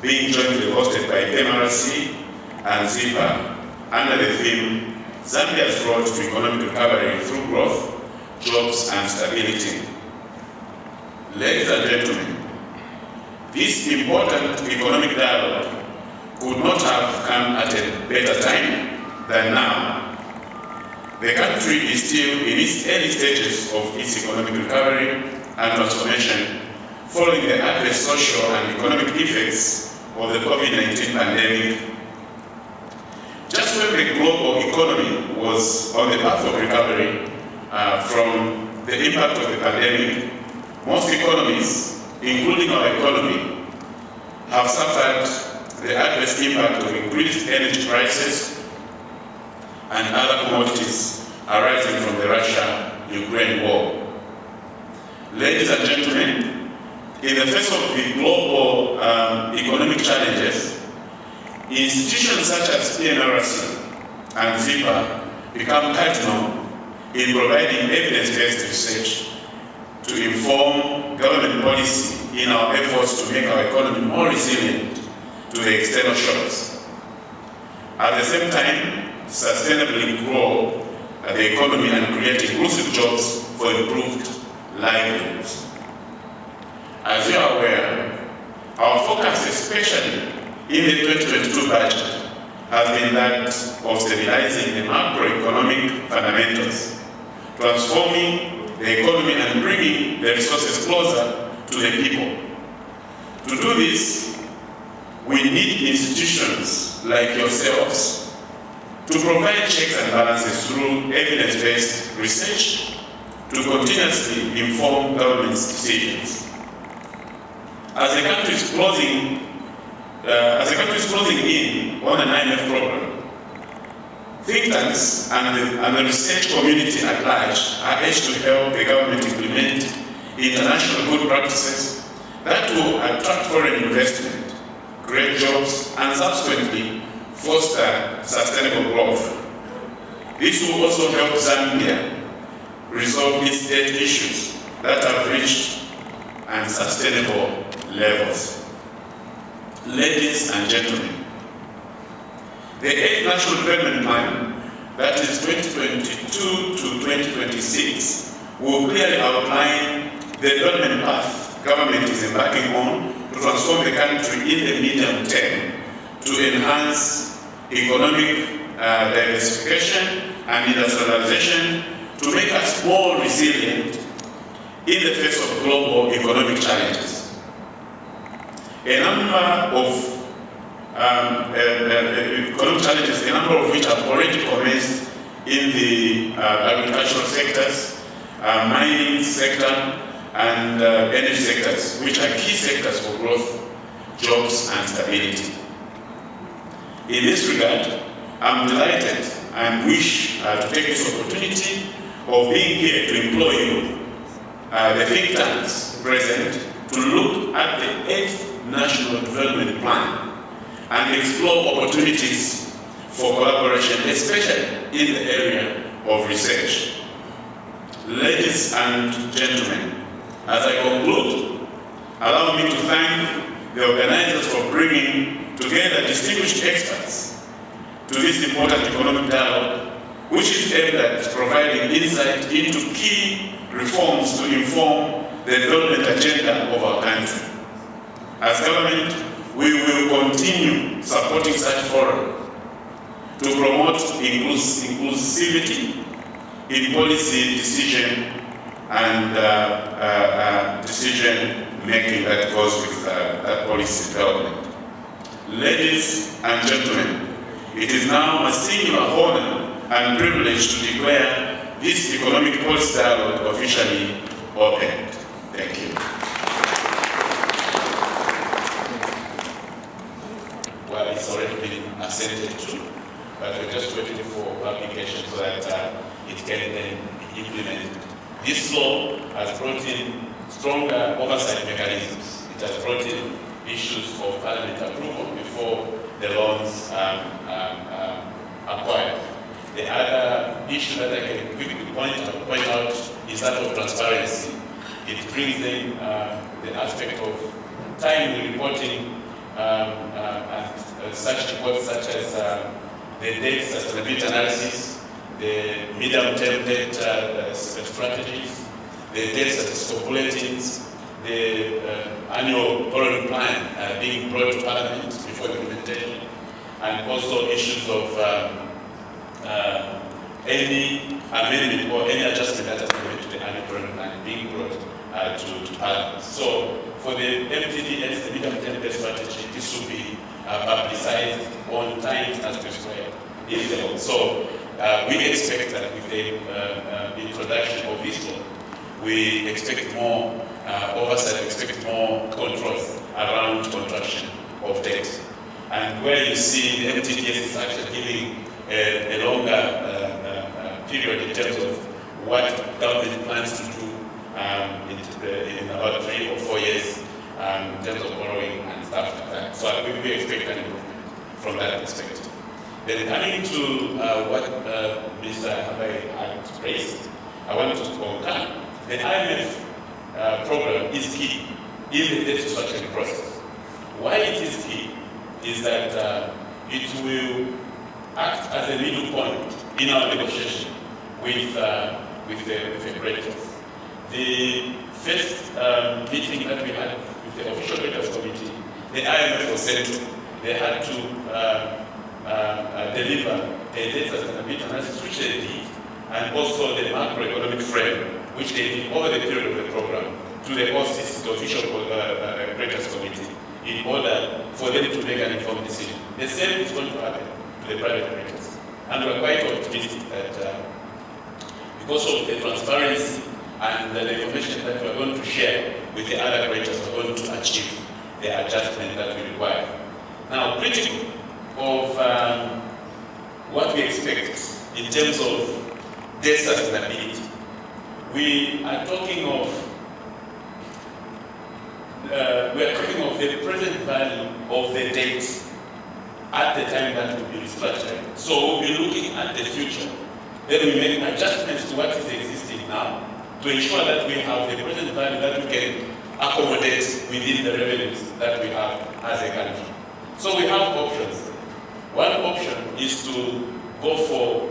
being jointly hosted by PMRC and ZIPA under the theme Zambia's Road to Economic Recovery through Growth, Jobs and Stability. Ladies and gentlemen, this important economic dialogue could not have come at a better time than now. The country is still in its early stages of its economic recovery and transformation following the adverse social and economic effects of the COVID-19 pandemic. Just when the global economy was on the path of recovery from the impact of the pandemic, most economies, including our economy, have suffered the adverse impact of increased energy prices and other commodities arising from the Russia-Ukraine war. Ladies and gentlemen, in the face of the global economic challenges, institutions such as PMRC and ZIPA become cardinal in providing evidence-based research to inform government policy in our efforts to make our economy more resilient to the external shocks. At the same time, sustainably grow the economy and create inclusive jobs for improved livelihoods. As you are aware, our focus, especially in the 2022 budget, has been that of stabilizing the macroeconomic fundamentals, transforming the economy and bringing the resources closer to the people. To do this, we need institutions like yourselves to provide checks and balances through evidence-based research to continuously inform government's decisions. As the country is closing in on an IMF program, think tanks and the research community at large are urged to help the government implement international good practices that will attract foreign investment, create jobs, and subsequently foster sustainable growth. This will also help Zambia resolve its debt issues that have reached unsustainable levels. Ladies and gentlemen, the 8th National Development Plan, that is 2022 to 2026, will clearly outline the development path government is embarking on to transform the country in the medium term to enhance economic diversification and industrialization to make us more resilient in the face of global economic challenges. A number of economic challenges, a number of which have already commenced in the agricultural sectors, mining sector, and energy sectors, which are key sectors for growth, jobs, and stability. In this regard, I'm delighted and wish to take this opportunity of being here to employ you, the think tanks present, to look at the 8th National Development Plan and explore opportunities for collaboration, especially in the area of research. Ladies and gentlemen, as I conclude, allow me to thank the organizers for bringing together distinguished experts to this important economic dialogue, which is aimed at providing insight into key reforms to inform the development agenda of our country. As government, we will continue supporting such forums to promote inclusivity in policy decision and decision making that goes with policy development. Ladies and gentlemen, it is now a singular honor and privilege to declare this economic policy dialogue officially opened. Thank you. Well, it's already been assented to, but we're just waiting for publication so that it can then be implemented. This law has brought in stronger oversight mechanisms. It has brought in issues of parliament approval before the loans acquired. The other issue that I can quickly point out is that of transparency. It brings in the aspect of timely reporting and such reports such as the debt sustainability analysis, the medium-term debt strategies, the debt statistical bulletins, the annual borrowing plan being brought to Parliament before implementation, and also issues of any amendment or any adjustment that has been made to the annual borrowing plan being brought to Parliament. So for the MTDS, the medium-term debt strategy, this will be publicized on time as prescribed in the law. So we expect that with the introduction of this law, we expect more oversight, we expect more controls around contraction of debt. And where you see the MTDS is actually giving a longer period in terms of what government plans to do in about 3 or 4 years in terms of borrowing and stuff like that. So we expect an improvement from that perspective. Then coming to what Mr. Habai had raised, I want to concur. The IMF program is key in the debt restructuring process. Why it is key is that it will act as a middle point in our negotiation with the creditors. The first meeting that we had with the official creditors committee, the IMF was central. They had to deliver a debt sustainability analysis, which they did, and also the macroeconomic frame, which they did over the period of the program, to the OCs, the official creditors committee, in order for them to make an informed decision. The same is going to happen to the private creditors. And we're quite optimistic that because of the transparency and the information that we're going to share with the other creditors, we're going to achieve the adjustment that we require. Now, critical of what we expect in terms of debt sustainability, we are talking of the present value of the debt at the time that will be restructured. So we'll be looking at the future. Then we make adjustments to what is existing now to ensure that we have the present value that we can accommodate within the revenues that we have as a country. So we have options. One option is to go for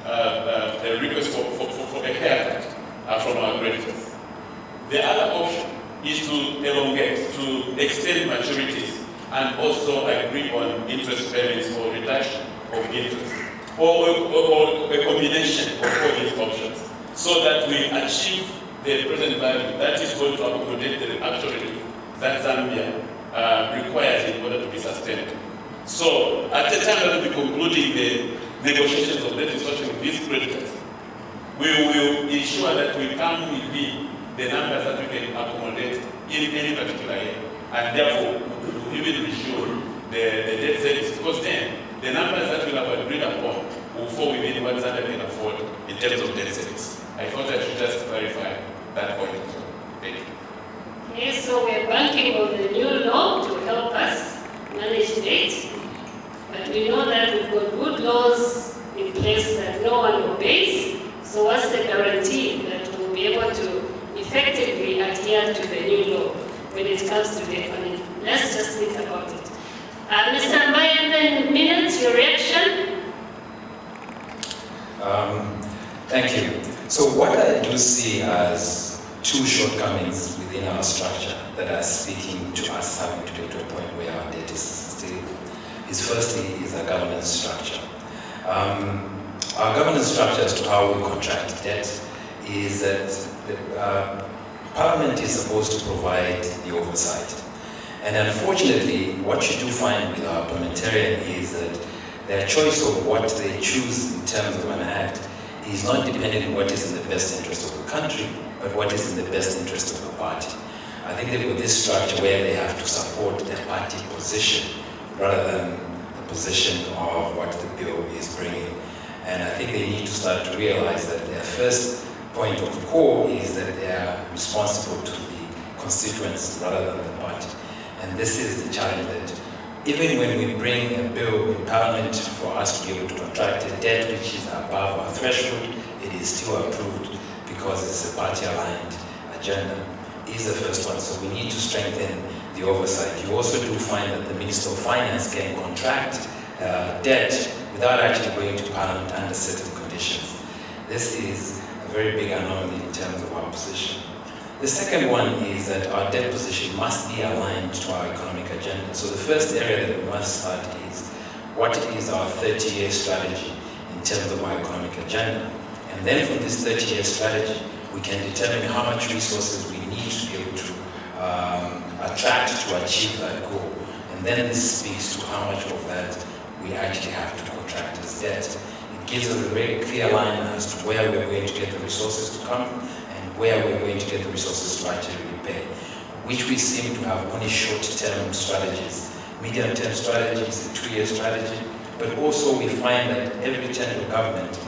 a request for a haircut from our creditors. The other option is to elongate, to extend maturities, and also agree on interest payments or reduction of interest, or a combination of all these options, so that we achieve the present value that is going to accommodate the actual relief that Zambia requires in order to be sustained. So at the time that we'll be concluding the negotiations of debt restructuring with these creditors, we will ensure that we come within the numbers that we can accommodate in any particular year, and therefore we will even review the debt service, because then the numbers that we have agreed upon will fall within what Zambia can afford in terms of debt service. I thought I should just clarify that point. Thank you. Okay, so we're banking on the new law to help us manage debt, but we know that we've got good laws in place that no one obeys. So what's the guarantee that we'll be able to effectively adhere to the new law when it comes to the economy? Let's just think about it. Mr. Mbaye, minutes, your reaction? Thank you. So what I do see as two shortcomings within our structure that are speaking to us having to get to a point where our debt is sustainable is firstly is our governance structure. Our governance structure as to how we contract debt is that the Parliament is supposed to provide the oversight. And unfortunately, what you do find with our parliamentarian is that their choice of what they choose in terms of an act is not dependent on what is in the best interest of the country, but what is in the best interest of the party. I think they've got this structure where they have to support their party position rather than the position of what the bill is bringing. And I think they need to start to realize that their first point of call is that they are responsible to the constituents rather than the party. And this is the challenge, that even when we bring a bill in Parliament for us to be able to contract a debt which is above our threshold, it is still approved because it's a party-aligned agenda, is the first one. So we need to strengthen the oversight. You also do find that the Minister of Finance can contract debt without actually going to Parliament under certain conditions. This is a very big anomaly in terms of our position. The second one is that our debt position must be aligned to our economic agenda. So the first area that we must start is, what is our 30-year strategy in terms of our economic agenda? And then from this 30-year strategy, we can determine how much resources we need to be able to attract to achieve that goal. And then this speaks to how much of that we actually have to contract as debt. It gives us a very clear line as to where we're going to get the resources to come and where we're going to get the resources to actually repay, which we seem to have only short-term strategies. Medium-term strategy is a 2-year strategy, but also we find that every term of government,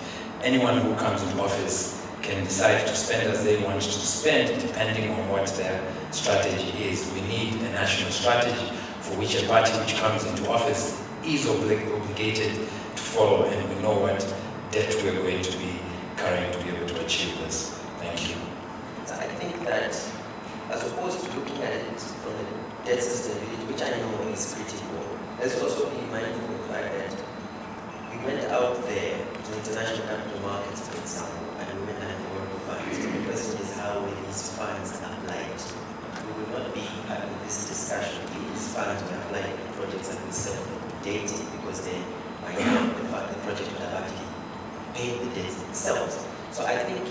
anyone who comes into office can decide to spend as they want to spend depending on what their strategy is. We need a national strategy for which a party which comes into office is obligated to follow, and we know what debt we're going to be carrying to be able to achieve this. Thank you. I think that as opposed to looking at it from the debt sustainability, which I know is pretty poor. Let's also be mindful of the fact that we went out there to the international capital markets, for example, and we went and borrowed funds. The question is how will these funds applied? We will not be having this discussion if these funds were applied to projects that we self-dated, because then by now the project would have actually paid the debts themselves. So I think,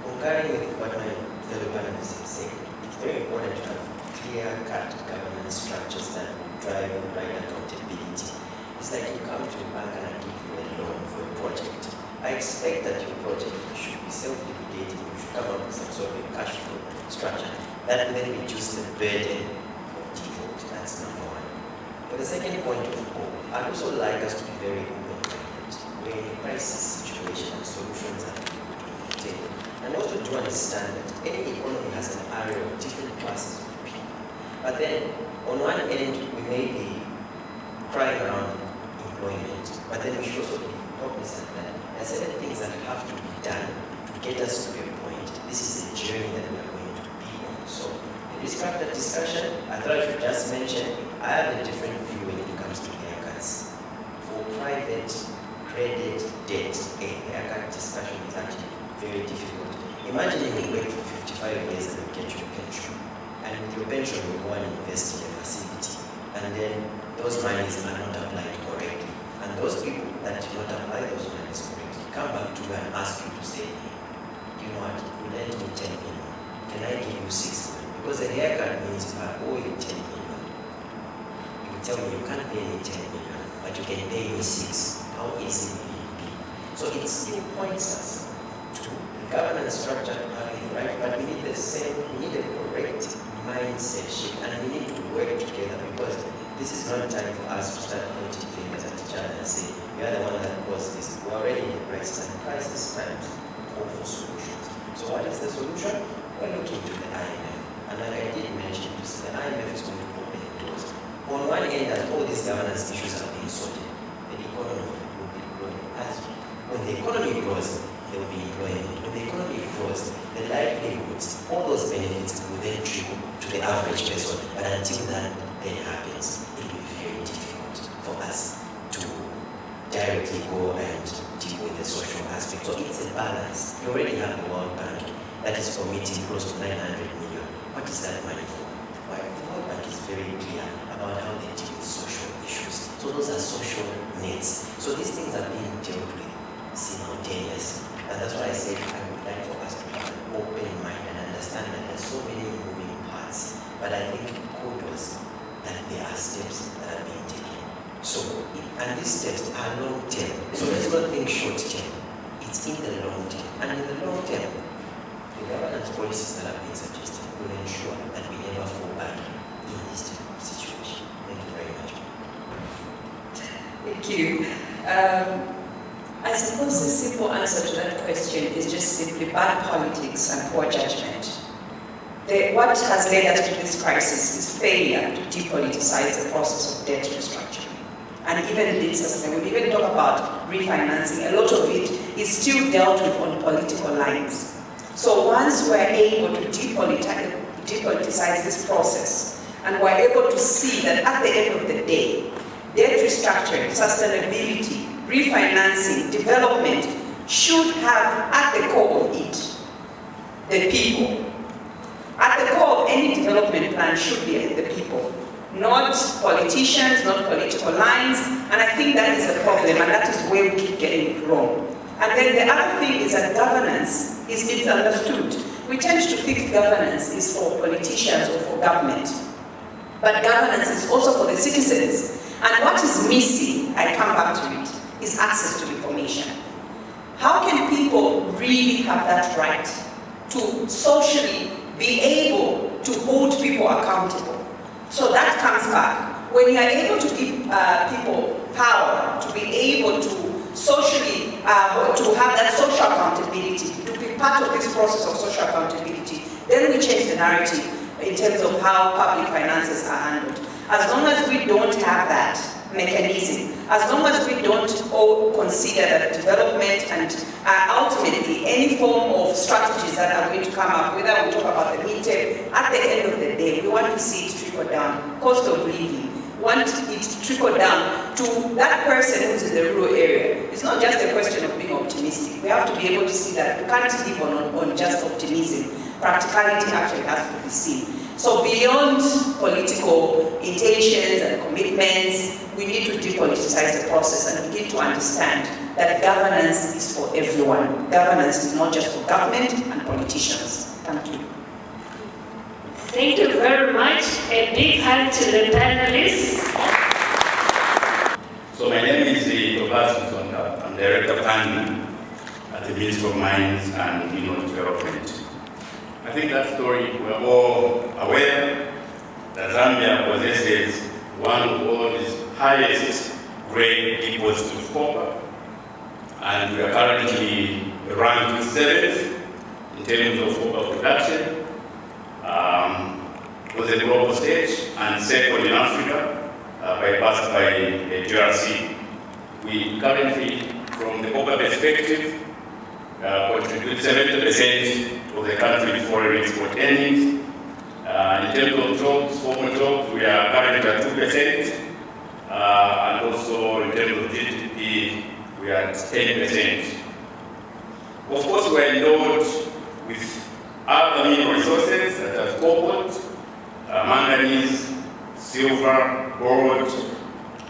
concurring with what my fellow panelists have said, it's very important to have clear-cut governance structures that drive the right accountability. It's like you come to a bank and I give you a loan for a project. I expect that your project should be self-liquidating, you should come up with some sort of a cash flow structure. That will then reduce the burden of default. That's number one. But the second point of all, I'd also like us to be very open-minded. We're in a crisis situation and solutions are table. And also to understand that any economy has an array of different classes of people. But then, on one end, we may be crying around employment, but then we should also be cognizant that there are certain things that have to be done to get us to a point. This is a journey that we are going to be on. So, in this kind of discussion, I thought I should just mention, I have a different view when it comes to haircuts. For private credit debt, a haircut discussion is actually very difficult. Imagine you work for 55 years and you get your pension. And with your pension, you go and invest in a facility. And then those monies are not applied correctly. And those people that do not apply those monies correctly come back to you and ask you to say, you know what, you lend me 10 million. Can I give you 6 million? Because a haircut means if I owe you 10 million, you tell me you can't pay me 10 million, but you can pay me 6. How easy will it be? So it still points us to the governance structure having the right, but we need the same, we need a correct mindset shift, and we need to work together, because this is not time for us to start pointing fingers at each other and say, you are the one that caused this. We're already in a crisis, and crisis times call for solutions. So what is the solution? We're looking to the IMF, and like I did mention, the IMF is going to open doors. On one end, that all these governance issues are being sorted, the economy will be growing. As when the economy grows, there will be employment. When the economy grows, the livelihoods, all those benefits will then trickle to the average person. But until that then happens, it will be very difficult for us to directly go and deal with the social aspect. So it's a balance. You already have the World Bank that is committing close to 900 million. What is that money for? Well, the World Bank is very clear about how they deal with social issues. So those are social needs. So these things are being dealt with simultaneously. And that's why I said I would like for us to have an open mind and understand that there's so many moving parts. But I think kudos that there are steps that are being taken. So, and these steps are long term. So let's not think short term. It's in the long term. And in the long term, the governance policies that are being suggested will ensure that we never fall back in this type of situation. Thank you very much. Thank you. I suppose the simple answer to that question is just simply bad politics and poor judgment. What has led us to this crisis is failure to depoliticize the process of debt restructuring. And even this, when we even talk about refinancing, a lot of it is still dealt with on political lines. So once we're able to depoliticize this process, and we're able to see that at the end of the day, debt restructuring, sustainability, refinancing, development should have at the core of it the people. At the core of any development plan should be the people, not politicians, not political lines, and I think that is a problem, and that is where we keep getting it wrong. And then the other thing is that governance is misunderstood. We tend to think governance is for politicians or for government, but governance is also for the citizens. And what is missing, I come back to it, is access to information. How can people really have that right to socially be able to hold people accountable? So that comes back. When you are able to give people power to be able to socially, to have that social accountability, to be part of this process of social accountability, then we change the narrative in terms of how public finances are handled. As long as we don't have that mechanism, as long as we don't all consider that development and ultimately any form of strategies that are going to come up, whether we talk about the at the end of the day, we want to see it trickle down. Cost of living, we want it to trickle down to that person who's in the rural area. It's not just a question of being optimistic. We have to be able to see that we can't live on just optimism. Practicality actually has to be seen. So beyond political intentions and commitments, we need to depoliticize the process and begin to understand that governance is for everyone. Governance is not just for government and politicians. Thank you. Thank you very much. A big hand to the panelists. So my name is Tobias Musonga. I'm Director of Planning at the Ministry of Mines and Mineral Development. I think that story, we're all aware that Zambia possesses one of the world's highest grade deposits of copper, and we are currently ranked 7th in terms of copper production on the global stage, and 2nd in Africa, bypassed by DRC. We currently, from the copper perspective, contribute 70% of the country's foreign export earnings. In terms of jobs, formal jobs, we are currently at 2%, and also in terms of GDP, we are at 10%. Of course, we are endowed with other mineral resources such as cobalt, manganese, silver, gold,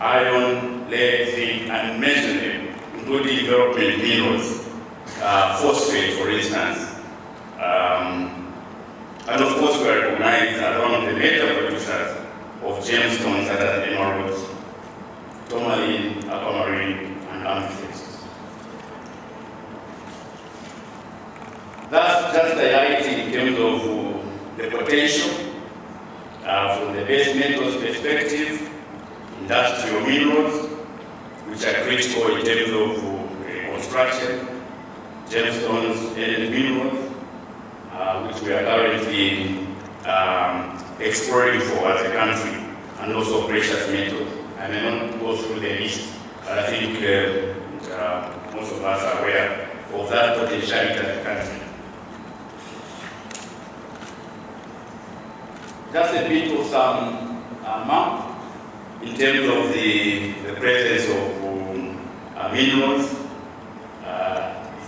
iron, lead, zinc, and mentioned, including development minerals, phosphate, for instance. And of course, we are recognized as one of the major producers of gemstones such as emeralds, tourmaline, aquamarine, and amethyst. That's just highlighting in terms of the potential from the base metals perspective, industrial minerals, which are critical in terms of construction, gemstones, and minerals, which we are currently exploring for as a country, and also precious metals. I may not go through the list, but I think most of us are aware of that potentiality as a country. Just a bit of some map in terms of the presence of minerals.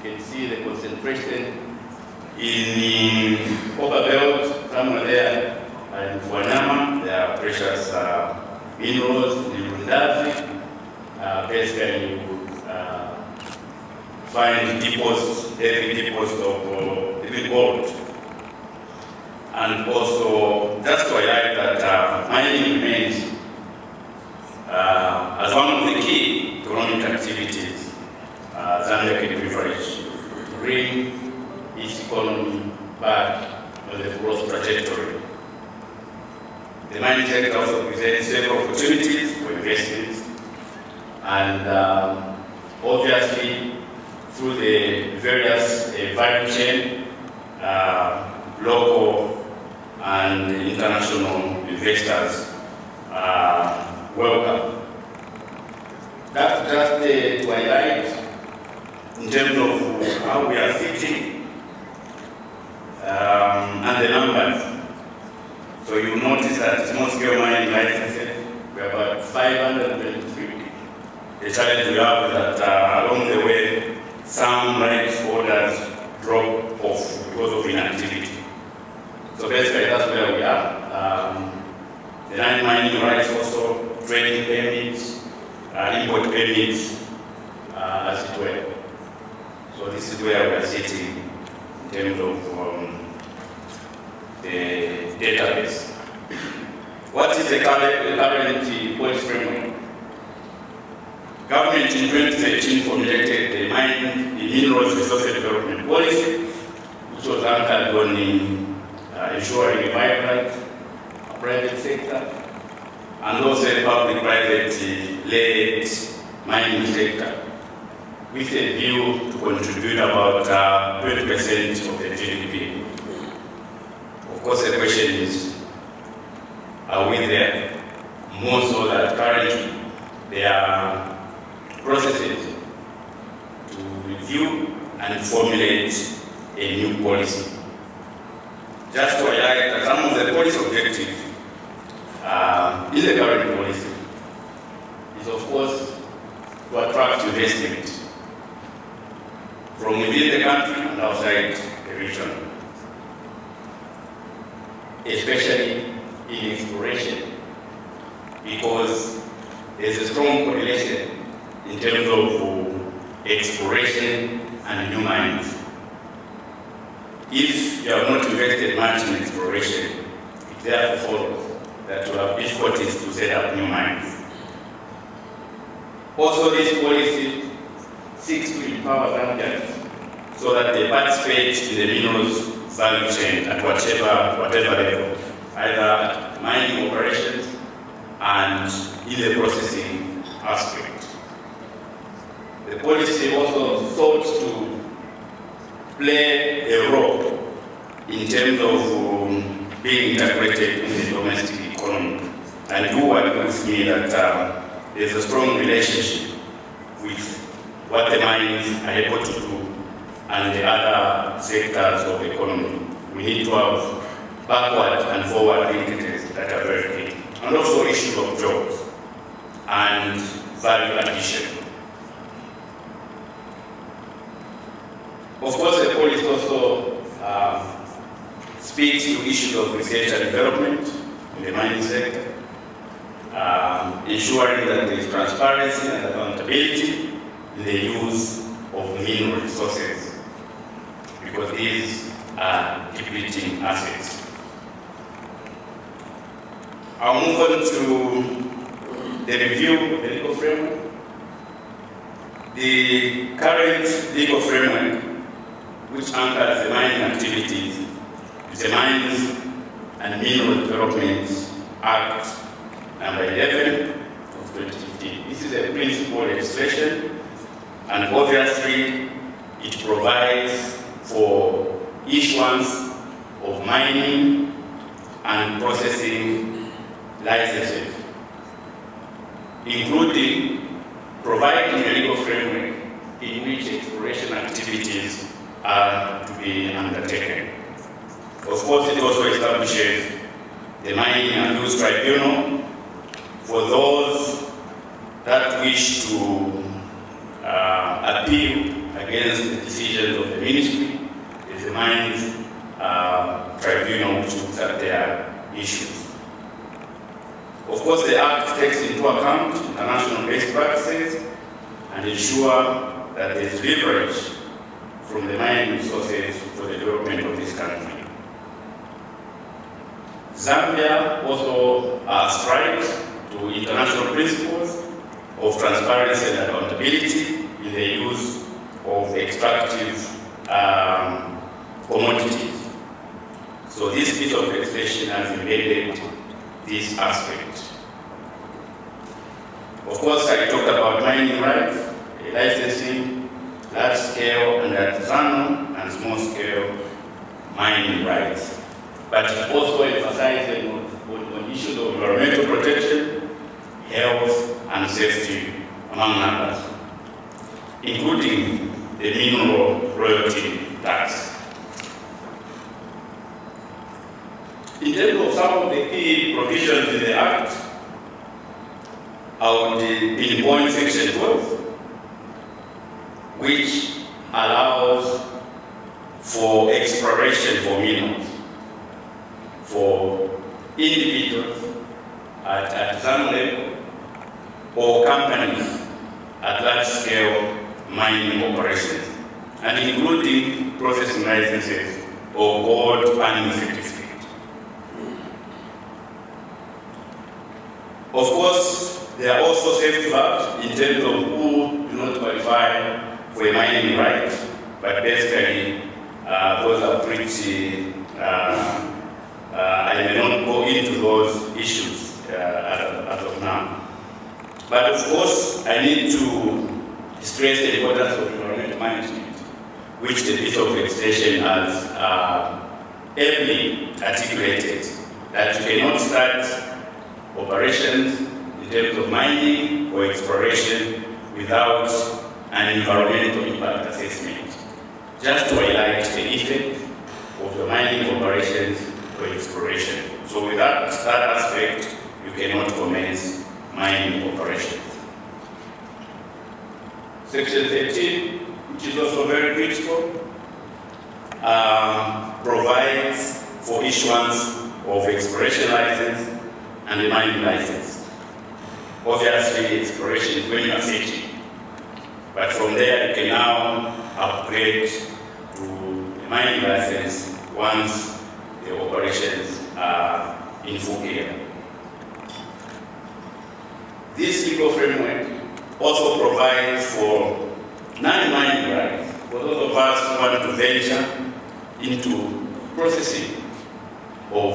You can see the concentration in the copper belt, somewhere there in Fuanama. There are precious minerals in Rundazi. Basically, you find deposits, heavy deposits of even gold. And also, just to highlight that mining remains as one of the key economic activities Zambia can leverage to bring its economy back on the growth trajectory. The mining sector also presents several opportunities for investments, and obviously through the various value chain, local and international investors welcome. That's just to highlight in terms of how we are sitting and the numbers. So you notice that small-scale mining licenses, we are about 523. The challenge we have is that along the way, some rights orders drop off because of inactivity. So basically, that's where we are. The non-mining rights also, trading permits, import permits, as it were. So this is where we are sitting in terms of the database. What is the current policy framework? Government in 2013 formulated the Minerals Resources Development Policy, which was anchored on ensuring a vibrant private sector and also a public-private-led mining sector, with a view to contribute about 20% of the GDP. Of course, the question is, are we there? More so that currently there are processes to review and formulate a new policy. just to highlight that some of the policy objectives in the current policy is, of course, to attract investment from within the country and outside the region, especially in exploration, because there's a strong correlation in terms of exploration and new mines. If you have not invested much in exploration, it therefore follows that you have difficulties to set up new mines. Also, this policy seeks to empower Zambians so that they participate in the minerals value chain at whatever level, either at mining operations and in the processing aspect. The policy also sought to play a role in terms of being integrated in the domestic economy. And you work with me that there's a strong relationship with what the mines are able to do and the other sectors of the economy. We need to have backward and forward linkages that are very key. And also issues of jobs and value addition. Of course, the policy also speaks to issues of research and development in the mining sector, ensuring that there is transparency and accountability in the use of mineral resources, because these are depleting assets. I'll move on to the review of the legal framework. The current legal framework, which anchors the mining activities, is the Mines and Mineral Development Act number 11 of 2015. This is a principal legislation, and obviously it provides for issuance of mining and processing licenses, including providing a legal framework in which exploration activities are to be undertaken. Of course, it also establishes the Mining and Use Tribunal for those that wish to appeal against the decisions of the ministry. There's a Mines Tribunal which looks at their issues. Of course, the Act takes into account international best practices and ensure that there is leverage from the mining resources for the development of this country. Zambia also strives to international principles of transparency and accountability in the use of extractive commodities. So this piece of legislation has embedded this aspect. Of course, I talked about mining rights, licensing, large-scale and artisanal and small-scale mining rights. But it also emphasizes on issues of environmental protection, health and safety, among others, including the mineral royalty tax. In terms of some of the key provisions in the Act, I would pinpoint Section 12, which allows for exploration for minerals for individuals at artisanal level or companies at large-scale mining operations, and including processing licenses or gold panning certificates. Of course, there are also safeguards in terms of who do not qualify for a mining right, but basically those are pretty, I may not go into those issues as of now. But of course, I need to stress the importance of environmental management, which the piece of legislation has ably articulated, that you cannot start operations in terms of mining or exploration without an environmental impact assessment, just to highlight the effect of your mining operations or exploration. So without that aspect, you cannot commence mining operations. Section 13, which is also very critical, provides for issuance of exploration license and a mining license. Obviously, exploration is when you are searching, but from there you can now upgrade to a mining license once the operations are in full gear. This legal framework also provides for non-mining rights for those of us who want to venture into processing of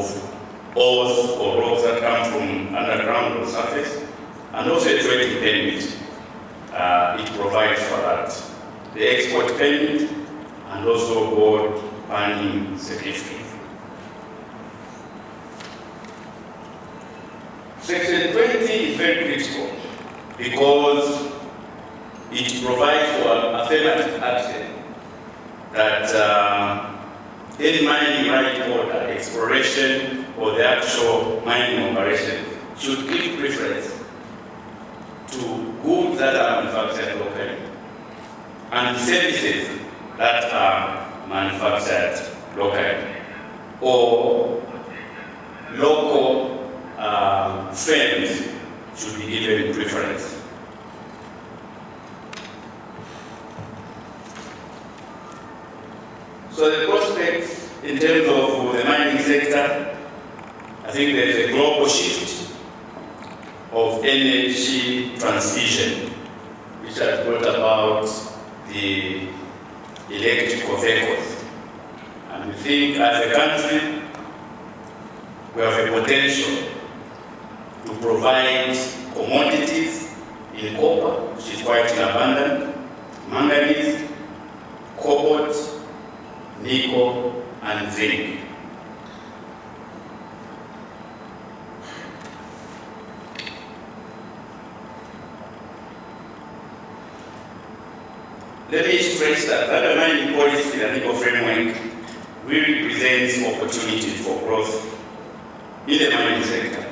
ores or rocks that come from underground or surface, and also a trading permit. It provides for that. The export permit and also gold panning certificate. Section 20 is very critical because it provides for affirmative action that any mining right order, exploration, or the actual mining operation should give preference to goods that are manufactured locally and services that are manufactured locally, or local firms should be given preference. So the prospects in terms of the mining sector, I think there is a global shift of energy transition, which has brought about the electrical vehicles. And we think as a country, we have a potential to provide commodities in copper, which is quite abundant, manganese, cobalt, nickel, and zinc. Let me stress that the mining policy and legal framework really presents opportunities for growth in the mining sector.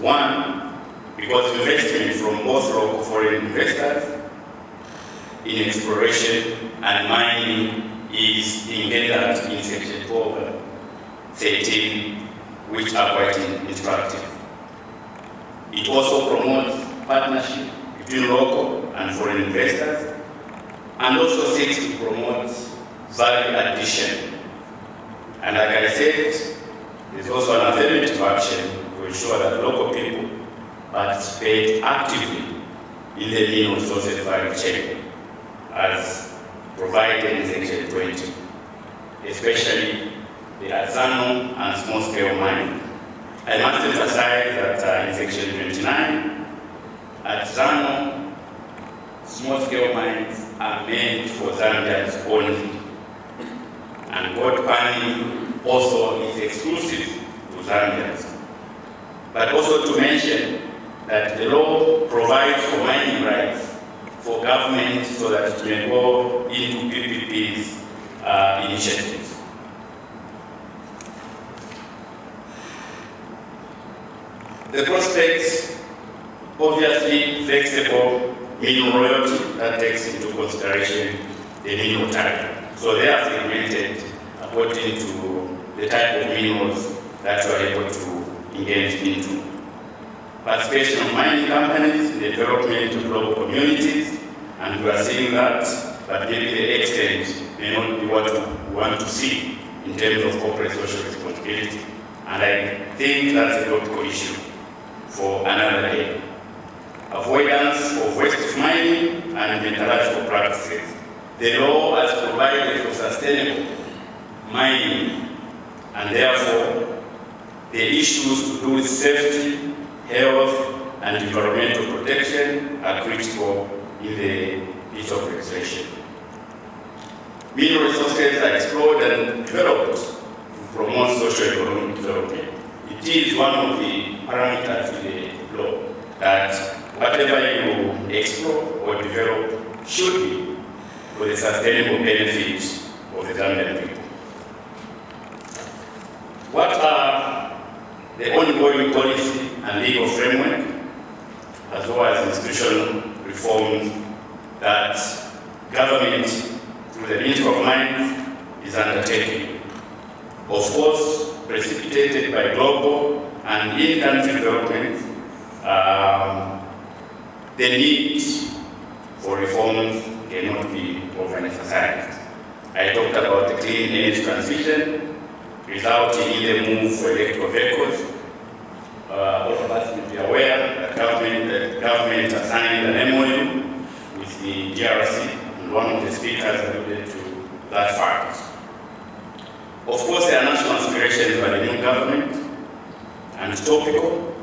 One, because investment from both local foreign investors in exploration and mining is engendered in Section 12, 13, which are quite instructive. It also promotes partnership between local and foreign investors, and also seeks to promote value addition. And like I said, there's also an affirmative action to ensure that local people participate actively in the mineral resources value chain, as provided in Section 20, especially the artisanal and small-scale mining. I must emphasize that in Section 29, artisanal small-scale mines are meant for Zambians only, and gold panning also is exclusive to Zambians. But also to mention that the law provides for mining rights for government so that it may go into PPP's initiatives. The prospects, obviously flexible mineral royalty that takes into consideration the mineral type. So they are segmented according to the type of minerals that you are able to engage into. Participation of mining companies in the development of local communities, and we are seeing that, but maybe the extent may not be what we want to see in terms of corporate social responsibility. And I think that's a local issue for another day. Avoidance of waste mining and metallurgical practices. The law has provided for sustainable mining, and therefore the issues to do with safety, health, and environmental protection are critical in the piece of legislation. Mineral resources are explored and developed to promote socio-economic development. It is one of the parameters in the law that whatever you explore or develop should be for the sustainable benefits of the Zambian people. What are the ongoing policy and legal framework, as well as institutional reforms that government, through the Ministry of Mines, is undertaking? Of course, precipitated by global and in-country development, the need for reforms cannot be overemphasized. I talked about the clean energy transition, resulting in the move for electrical vehicles. All of us will be aware that government has signed an MOU with the DRC, and one of the speakers alluded to that fact. Of course, there are national aspirations by the new government, and topical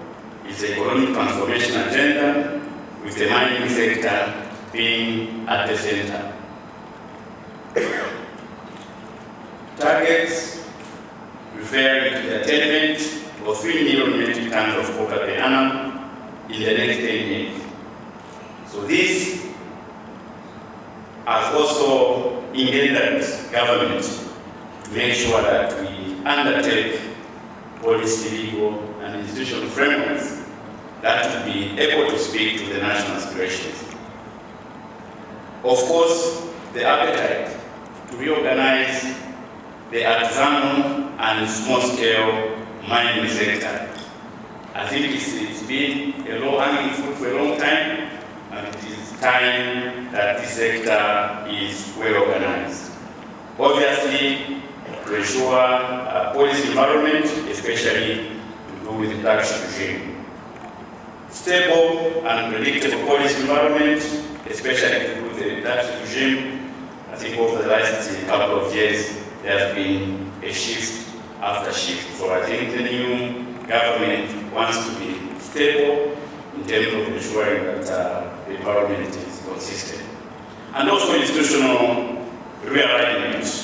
is the economic transformation agenda, with the mining sector being at the center. Targets referring to the attainment of 3 million metric tons of copper per annum in the next 10 years. So this has also engendered government to make sure that we undertake policy, legal, and institutional frameworks that will be able to speak to the national aspirations. Of course, the appetite to reorganize the artisanal and small-scale mining sector. I think it's been a low-hanging fruit for a long time, and it is time that this sector is well organized. Obviously, to ensure a policy environment, especially to do with the tax regime. Stable and predictable policy environment, especially to do with the tax regime. I think over the last couple of years, there has been a shift after shift. So I think the new government wants to be stable in terms of ensuring that the environment is consistent. And also institutional realignment.